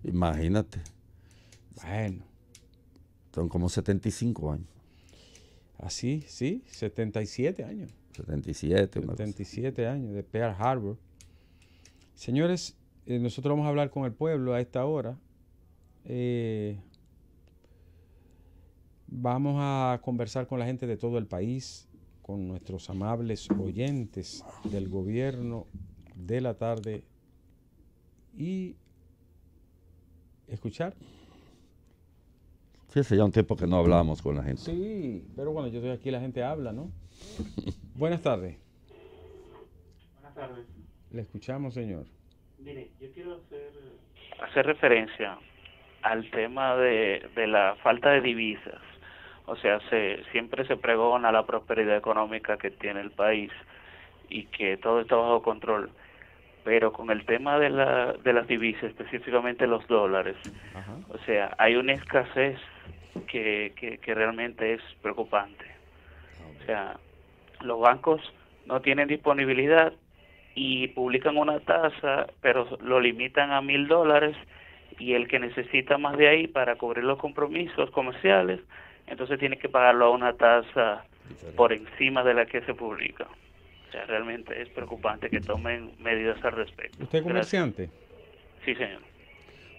Imagínate. Bueno. Son como 75 años. Así, sí, 77 años. 77. 77 años de Pearl Harbor. Señores, nosotros vamos a hablar con el pueblo a esta hora. Vamos a conversar con la gente de todo el país, con nuestros amables oyentes del gobierno de la tarde y escuchar. Sí, hace ya un tiempo que no hablamos con la gente. Sí, pero bueno, yo estoy aquí, la gente habla, ¿no? Buenas tardes. Buenas tardes. Le escuchamos, señor. Mire, yo quiero hacer referencia al tema de la falta de divisas. O sea, siempre se pregona la prosperidad económica que tiene el país y que todo está bajo control. Pero con el tema de las divisas, específicamente los dólares, Ajá. o sea, hay una escasez que realmente es preocupante. O sea, los bancos no tienen disponibilidad y publican una tasa, pero lo limitan a $1,000, y el que necesita más de ahí para cubrir los compromisos comerciales, entonces tiene que pagarlo a una tasa por encima de la que se publica. O sea, realmente es preocupante que tomen medidas al respecto. ¿Usted es comerciante? Gracias. Sí, señor.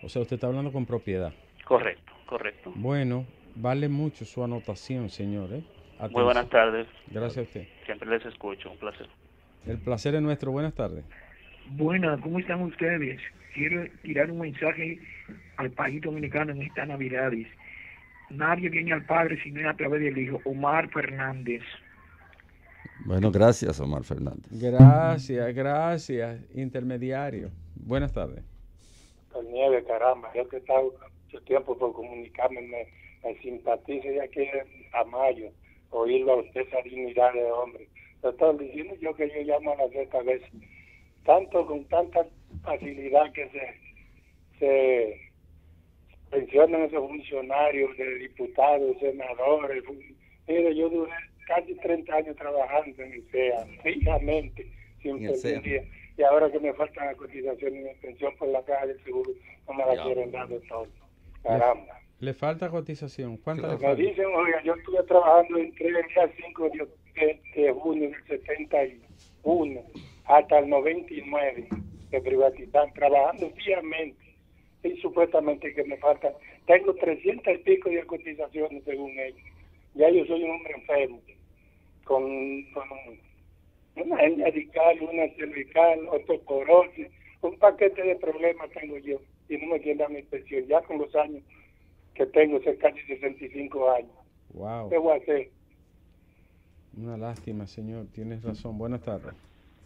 O sea, usted está hablando con propiedad. Correcto, correcto. Bueno, vale mucho su anotación, señor. Muy buenas tardes. Gracias a usted. Siempre les escucho, un placer. El placer es nuestro. Buenas tardes. Buenas, ¿cómo están ustedes? Quiero tirar un mensaje al país dominicano en estas Navidades. Nadie viene al Padre sino a través del Hijo. Omar Fernández. Bueno, gracias, Omar Fernández. Gracias, intermediario. Buenas tardes. Con Nieve, caramba, yo que he estado mucho tiempo por comunicarme, me simpatizo ya que a Mayo, oírlo a usted, esa dignidad de hombre. Lo estoy diciendo yo que yo llamo a la cierta vez, con tanta facilidad que se pensionan esos funcionarios de diputados, senadores. Mire, yo duré casi 30 años trabajando en el CEA, fijamente, sin perder día. Y ahora que me faltan la cotización y mi pensión por la caja del seguro, no me la quieren dar de todo. Caramba. Le falta cotización. ¿Cuánto le Me falta? dicen, oiga, yo estuve trabajando entre el día 5 de junio del 71 hasta el 99 de privatizar, trabajando fijamente. Y supuestamente que me faltan, tengo 300 y pico de cotizaciones según ellos. Ya yo soy un hombre enfermo, con una hernia discal, una cervical, osteoporosis, un paquete de problemas tengo yo, y no me quieren dar mi pensión, ya con los años que tengo, casi 65 años. Wow. ¿Qué voy a hacer? Una lástima, señor, tienes razón. Buenas tardes.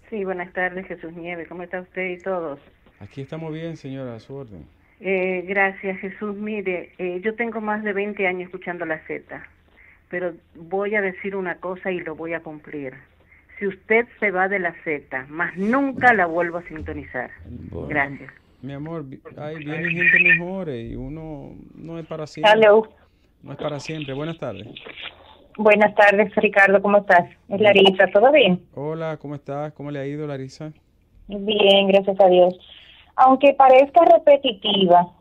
Sí, buenas tardes, Jesús Nieves. ¿Cómo está usted y todos? Aquí estamos bien, señora, a su orden. Gracias, Jesús. Mire, yo tengo más de 20 años escuchando la Z, pero voy a decir una cosa y lo voy a cumplir. Si usted se va de la Z, más nunca la vuelvo a sintonizar. Bueno, Gracias. Mi amor, ahí viene gente mejor y uno no es para siempre. Hello. No es para siempre. Buenas tardes. Buenas tardes, Ricardo, ¿cómo estás? Es Larisa, ¿todo bien? Hola, ¿cómo estás? ¿Cómo le ha ido, Larisa? Bien, gracias a Dios. Aunque parezca repetitiva,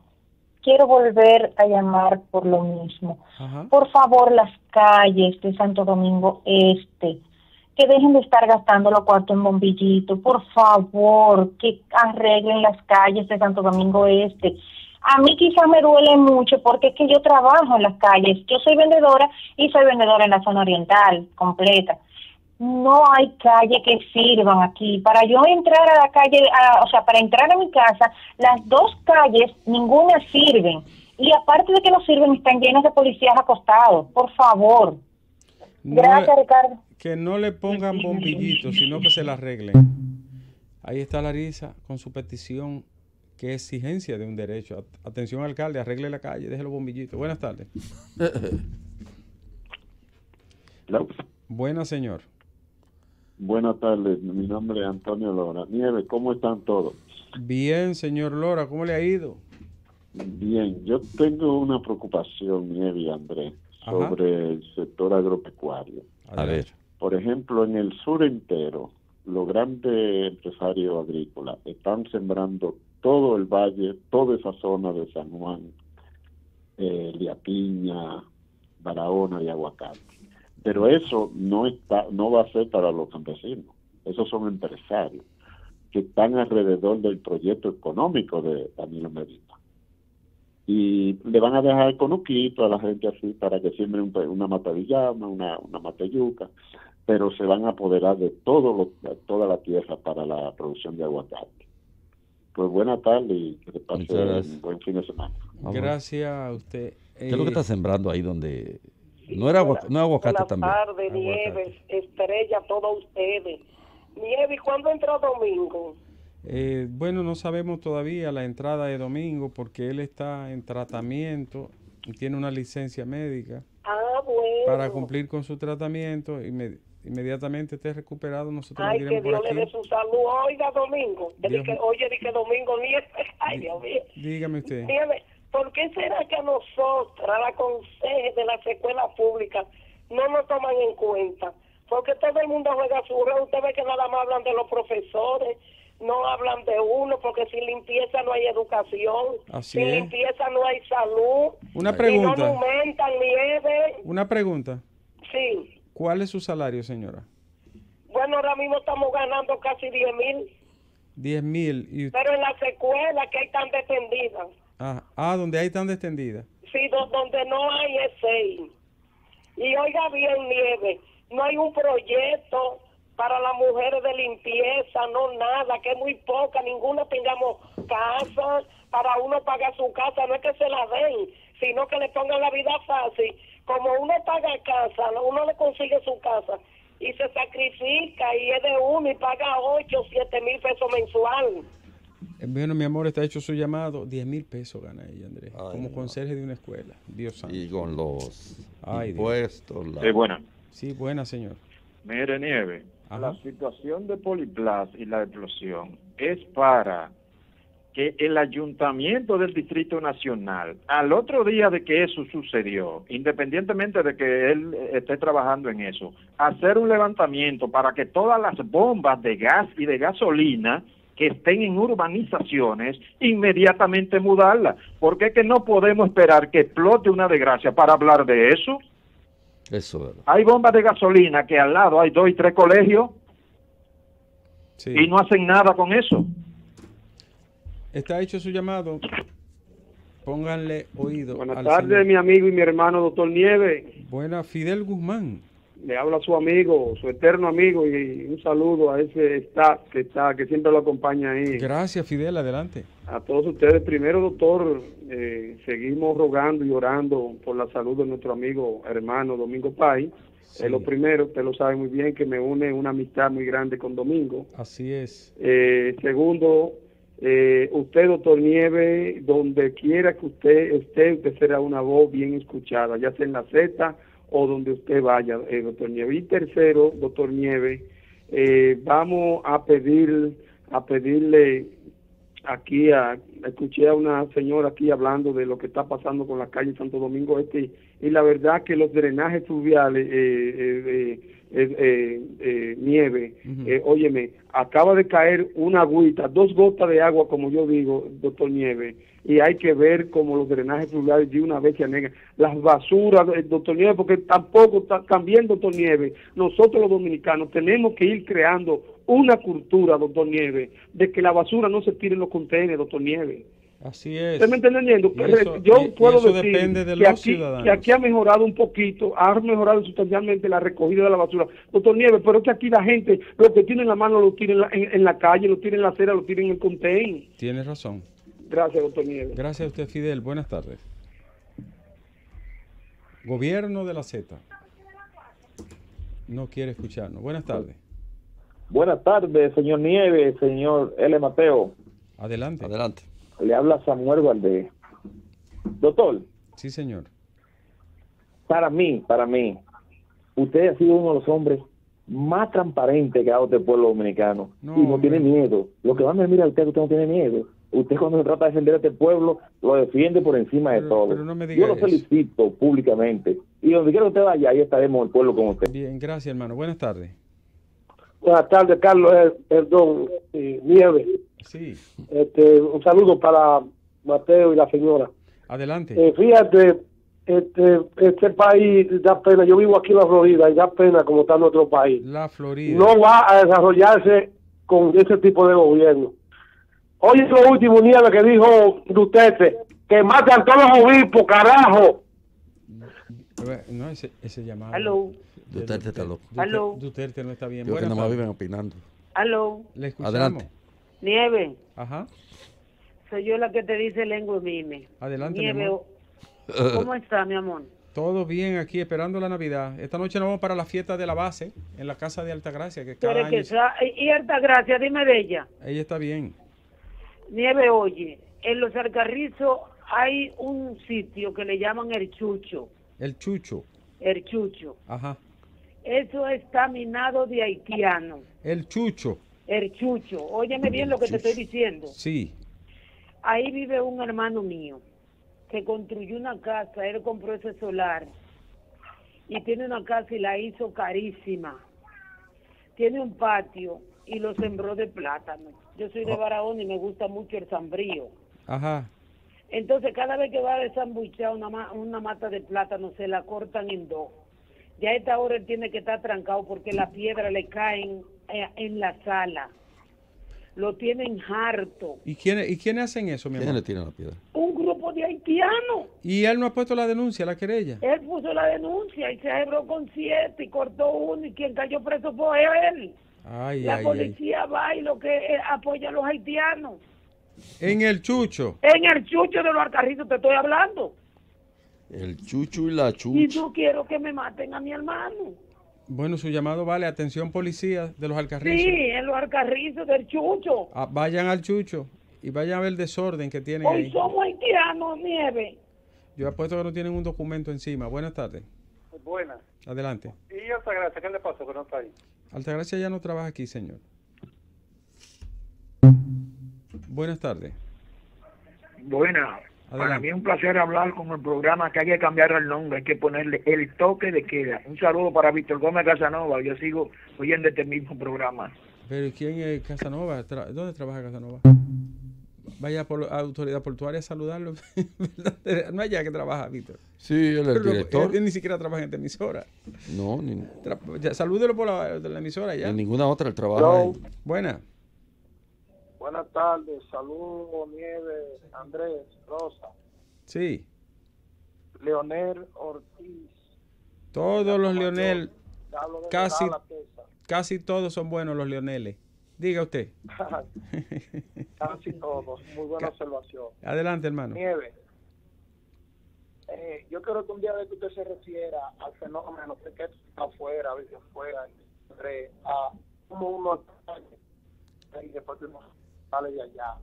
quiero volver a llamar por lo mismo. Ajá. Por favor, las calles de Santo Domingo Este, que dejen de estar gastando los cuartos en bombillito. Por favor, que arreglen las calles de Santo Domingo Este. A mí quizás me duele mucho porque es que yo trabajo en las calles. Yo soy vendedora y soy vendedora en la zona oriental completa. No hay calle que sirvan aquí. Para yo entrar a la calle, para entrar a mi casa, las dos calles, ninguna sirven. Y aparte de que no sirven, están llenas de policías acostados. Por favor. Gracias, Ricardo. Que no le pongan bombillitos, sino que se la arreglen. Ahí está Larisa con su petición, que es exigencia de un derecho. Atención, alcalde, arregle la calle, deje los bombillitos. Buenas tardes. Hello. Buenas, señor. Buenas tardes, mi nombre es Antonio Lora. Nieves, ¿cómo están todos? Bien, señor Lora, ¿cómo le ha ido? Bien, yo tengo una preocupación, Nieves y Andrés, sobre el sector agropecuario. A ver. Por ejemplo, en el sur entero, los grandes empresarios agrícolas están sembrando todo el valle, toda esa zona de San Juan, Liapiña, Barahona y Aguacate. Pero eso no va a ser para los campesinos. Esos son empresarios que están alrededor del proyecto económico de Danilo Medina. Y le van a dejar conuquito a la gente así para que siembre una mata de llama, una mata de yuca, pero se van a apoderar de toda la tierra para la producción de aguacate. Pues buena tarde y que te pase un buen fin de semana. Gracias a usted. ¿Qué es lo que está sembrando ahí donde... No era no aguacate también? Buenas tardes, Nieves, Estrella, todos ustedes. Nieves, ¿cuándo entró Domingo? Bueno, no sabemos todavía la entrada de Domingo porque él está en tratamiento y tiene una licencia médica. Bueno. Para cumplir con su tratamiento, inmediatamente esté recuperado, nosotros Ay, iremos que Dios por aquí. le dé su salud. Oiga, Domingo. Oye, di que Domingo Nieves. Ay, Dios mío. Dígame usted. Nieves, ¿por qué será que a nosotras, la conseje de las escuelas públicas, no nos toman en cuenta? Porque todo el mundo juega su rol. Usted ve que nada más hablan de los profesores, no hablan de uno, porque sin limpieza no hay educación, Así sin es. limpieza no hay salud. Una pregunta. Y no aumentan, Nieves. Una pregunta. Sí. ¿Cuál es su salario, señora? Bueno, ahora mismo estamos ganando casi 10,000, 10,000. pero en las escuelas que hay tan defendidas. Donde hay tan extendida. Sí, donde no hay es 6. Y oiga bien, Nieves, no hay un proyecto para las mujeres de limpieza, no nada, que es muy poca, ninguna tengamos casa, para uno pagar su casa, no es que se la den, sino que le pongan la vida fácil. Como uno paga casa, uno le consigue su casa y se sacrifica y es de uno y paga 8 o 7 mil pesos mensual. Bueno, mi amor, está hecho su llamado. 10,000 pesos gana ella, Andrés, como conserje de una escuela. Dios santo. Y con los impuestos. Sí, buena. Sí, buena, señor. Mire, Nieve, Ajá. la situación de Poliplas y la explosión es para que el Ayuntamiento del Distrito Nacional, al otro día de que eso sucedió, independientemente de que él esté trabajando en eso, hacer un levantamiento para que todas las bombas de gas y de gasolina que estén en urbanizaciones, inmediatamente mudarlas, porque es que no podemos esperar que explote una desgracia para hablar de eso. Eso, ¿verdad? Hay bombas de gasolina que al lado hay 2 y 3 colegios y no hacen nada con eso. Está hecho su llamado. Pónganle oído. Buenas tardes, mi amigo y mi hermano, doctor Nieves. Buena, Fidel Guzmán. Le habla su amigo, su eterno amigo, y un saludo a ese staff que siempre lo acompaña ahí. Gracias, Fidel, adelante. A todos ustedes. Primero, doctor, seguimos rogando y orando por la salud de nuestro amigo, hermano Domingo Pay. Sí. Lo primero, usted lo sabe muy bien, que me une una amistad muy grande con Domingo. Así es. Segundo, usted, doctor Nieves, donde quiera que usted esté, usted será una voz bien escuchada, ya sea en la Z o donde usted vaya, doctor Nieves. Y tercero, doctor Nieves, vamos a pedirle aquí, escuché a una señora aquí hablando de lo que está pasando con la calle Santo Domingo Este, y la verdad que los drenajes fluviales, Nieve, óyeme, acaba de caer una agüita, 2 gotas de agua, como yo digo, doctor Nieve, y hay que ver cómo los drenajes fluviales de una vez se anegan. Las basuras, doctor Nieve, porque tampoco también, doctor Nieve, nosotros los dominicanos tenemos que ir creando una cultura, doctor Nieve, de que la basura no se tire en los contenedores, doctor Nieve. Así es. ¿Usted me está entendiendo? Yo puedo decir depende de que, los aquí, ciudadanos. que aquí ha mejorado un poquito, ha mejorado sustancialmente la recogida de la basura. Doctor Nieves, pero es que aquí la gente, lo que tiene en la mano lo tira en la calle, lo tira en la acera, lo tira en el contenedor. Tienes razón. Gracias, doctor Nieves. Gracias a usted, Fidel. Buenas tardes. Gobierno de la Z. No quiere escucharnos. Buenas tardes. Buenas tardes, señor Nieves, señor L. Mateo. Adelante. Adelante. Le habla Samuel Valdés. Doctor. Sí, señor. Para mí, usted ha sido uno de los hombres más transparentes que ha dado este pueblo dominicano. No, y no tiene miedo. Lo que van a mirar a usted, usted no tiene miedo. Usted cuando se trata de defender a este pueblo, lo defiende por encima de todo. Pero no me diga Yo lo eso. felicito públicamente. Y donde quiera que usted vaya, ahí estaremos el pueblo con usted. Bien, gracias, hermano. Buenas tardes. Buenas tardes, Carlos, perdón, Nieves. Sí. Un saludo para Mateo y la señora. Adelante. Fíjate, este país da pena. Yo vivo aquí en la Florida y da pena como está nuestro país. La Florida. No va a desarrollarse con ese tipo de gobierno. Oye, lo último, Nieves, que dijo Duterte, que matan todos los obispos, carajo. No, ese llamado. Aló. Duterte está loco. Aló. Duterte no está bien. Creo que nada más viven opinando. Aló. Le escuchamos. Adelante. Nieve. Ajá. Soy yo la que te dice lengua mime. Adelante, mi Nieve, amor. ¿cómo está, mi amor? Todo bien aquí, esperando la Navidad. Esta noche nos vamos para la fiesta de la base, en la casa de Altagracia, que cada año... Y Altagracia, dime de ella. Ella está bien. Nieve, oye, en Los Alcarrizos hay un sitio que le llaman El Chucho. El Chucho. El Chucho. Ajá. Eso está minado de haitianos. El Chucho. El Chucho. Óyeme bien lo que te estoy diciendo. Sí. Ahí vive un hermano mío que construyó una casa, él compró ese solar y tiene una casa y la hizo carísima. Tiene un patio y lo sembró de plátano. Yo soy de Barahona y me gusta mucho el sambrío. Ajá. Entonces cada vez que va a desambuchar una mata de plátano se la cortan en dos. Ya a esta hora él tiene que estar trancado porque las piedras le caen en la sala. Lo tienen harto. ¿Y quiénes hacen eso, mi amor? ¿Quién le tira la piedra? Un grupo de haitianos. ¿Y él no ha puesto la denuncia, la querella? Él puso la denuncia y se ahebró con 7 y cortó uno y quien cayó preso fue él. La policía va y lo que apoya a los haitianos. En el Chucho. En el Chucho de los Alcarrizos te estoy hablando. El Chucho y la Y Chucha. no quiero que me maten a mi hermano. Bueno, su llamado vale. Atención, policía de los Alcarrizos. Sí, en los Alcarrizos del Chucho. Vayan al Chucho y vayan a ver el desorden que tienen Hoy ahí. somos haitianos, Nieve. Yo apuesto que no tienen un documento encima. Buenas tardes. Buenas. Adelante. ¿Y Altagracia qué le pasó que no está ahí? Altagracia ya no trabaja aquí, señor. Buenas tardes. Buena. Para Adelante. mí es un placer hablar con el programa, que hay que cambiar el nombre, hay que ponerle el toque de queda. Un saludo para Víctor Gómez Casanova, yo sigo oyendo este mismo programa. Pero ¿y quién es Casanova? ¿Dónde trabaja Casanova? Vaya por la autoridad portuaria a saludarlo. No hay allá que trabaja, Víctor. Sí, él es el director. Él ni siquiera trabaja en esta emisora. No, ni Salúdelo por la emisora ya. en ninguna otra él trabaja ahí. Buena. Buenas tardes, saludos, Nieves, Andrés, Rosa, Sí. Leonel Ortiz. Todos los Leonel, Hablo de casi, Dallas, Texas. casi todos son buenos los Leoneles. Diga usted. Casi todos, muy buena observación. Adelante, hermano. Nieves, yo creo que un día de que usted se refiera al fenómeno de que está afuera, vive afuera, a como uno y después uno sale de allá,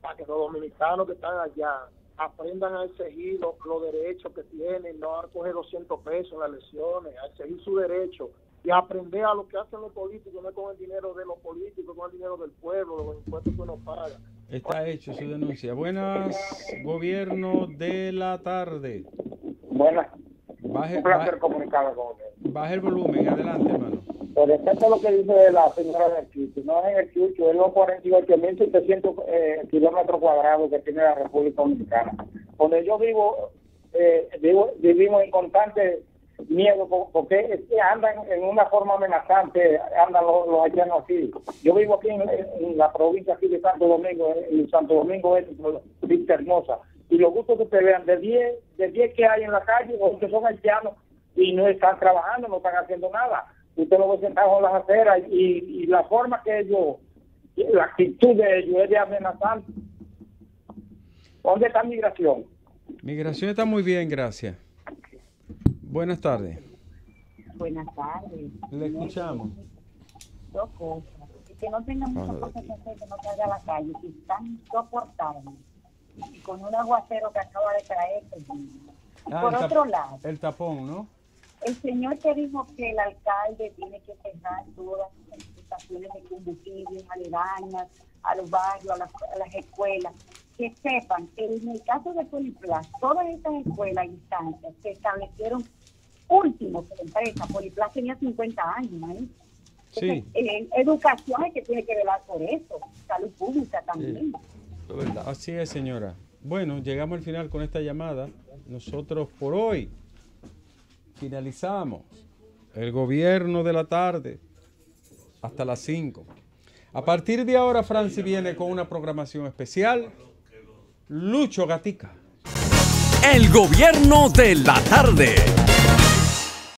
para que los dominicanos que están allá aprendan a exigir los derechos que tienen, no a coger 200 pesos en las elecciones, a exigir su derecho y a aprender a lo que hacen los políticos, no con el dinero de los políticos, con el dinero del pueblo, los impuestos que uno paga. Está hecho su denuncia. Buenas, gobierno de la tarde. Buenas. Baje, Un placer comunicarme con usted. baje el volumen. Adelante, hermano. Con respecto a lo que dice la señora del Chucho, no es en el Chucho, es los 48.700 kilómetros cuadrados que tiene la República Dominicana. Donde yo vivo, vivimos en constante miedo, porque es que andan en una forma amenazante, andan los haitianos aquí. Yo vivo aquí en la provincia aquí de Santo Domingo, en Santo Domingo es Vista Hermosa, y los gustos que ustedes vean, de 10 que hay en la calle, los que son haitianos y no están trabajando, no están haciendo nada. Usted lo ve sentado en las aceras y la forma que ellos, la actitud de ellos es de amenazante. ¿Dónde está migración? Migración está muy bien, gracias. Buenas tardes. Buenas tardes. Le escuchamos. Dos cosas. Que no tengan muchas cosas que hacer, que no salga a la calle, que están insoportables. Y con un aguacero que acaba de caer. Por otro lado, el tapón, ¿no? el señor que dijo que el alcalde tiene que cerrar todas las estaciones de combustible aledañas a los barrios, a las escuelas, que sepan que en el caso de Poliplas, todas estas escuelas y instancias se establecieron últimos de la empresa. Poliplas tenía 50 años, ¿eh? Entonces, Sí. Educación es que tiene que velar por eso, salud pública también. Así es, señora. Bueno, llegamos al final con esta llamada. nosotros por hoy finalizamos el gobierno de la tarde hasta las 5. A partir de ahora, Franci viene con una programación especial. Lucho Gatica. El gobierno de la tarde.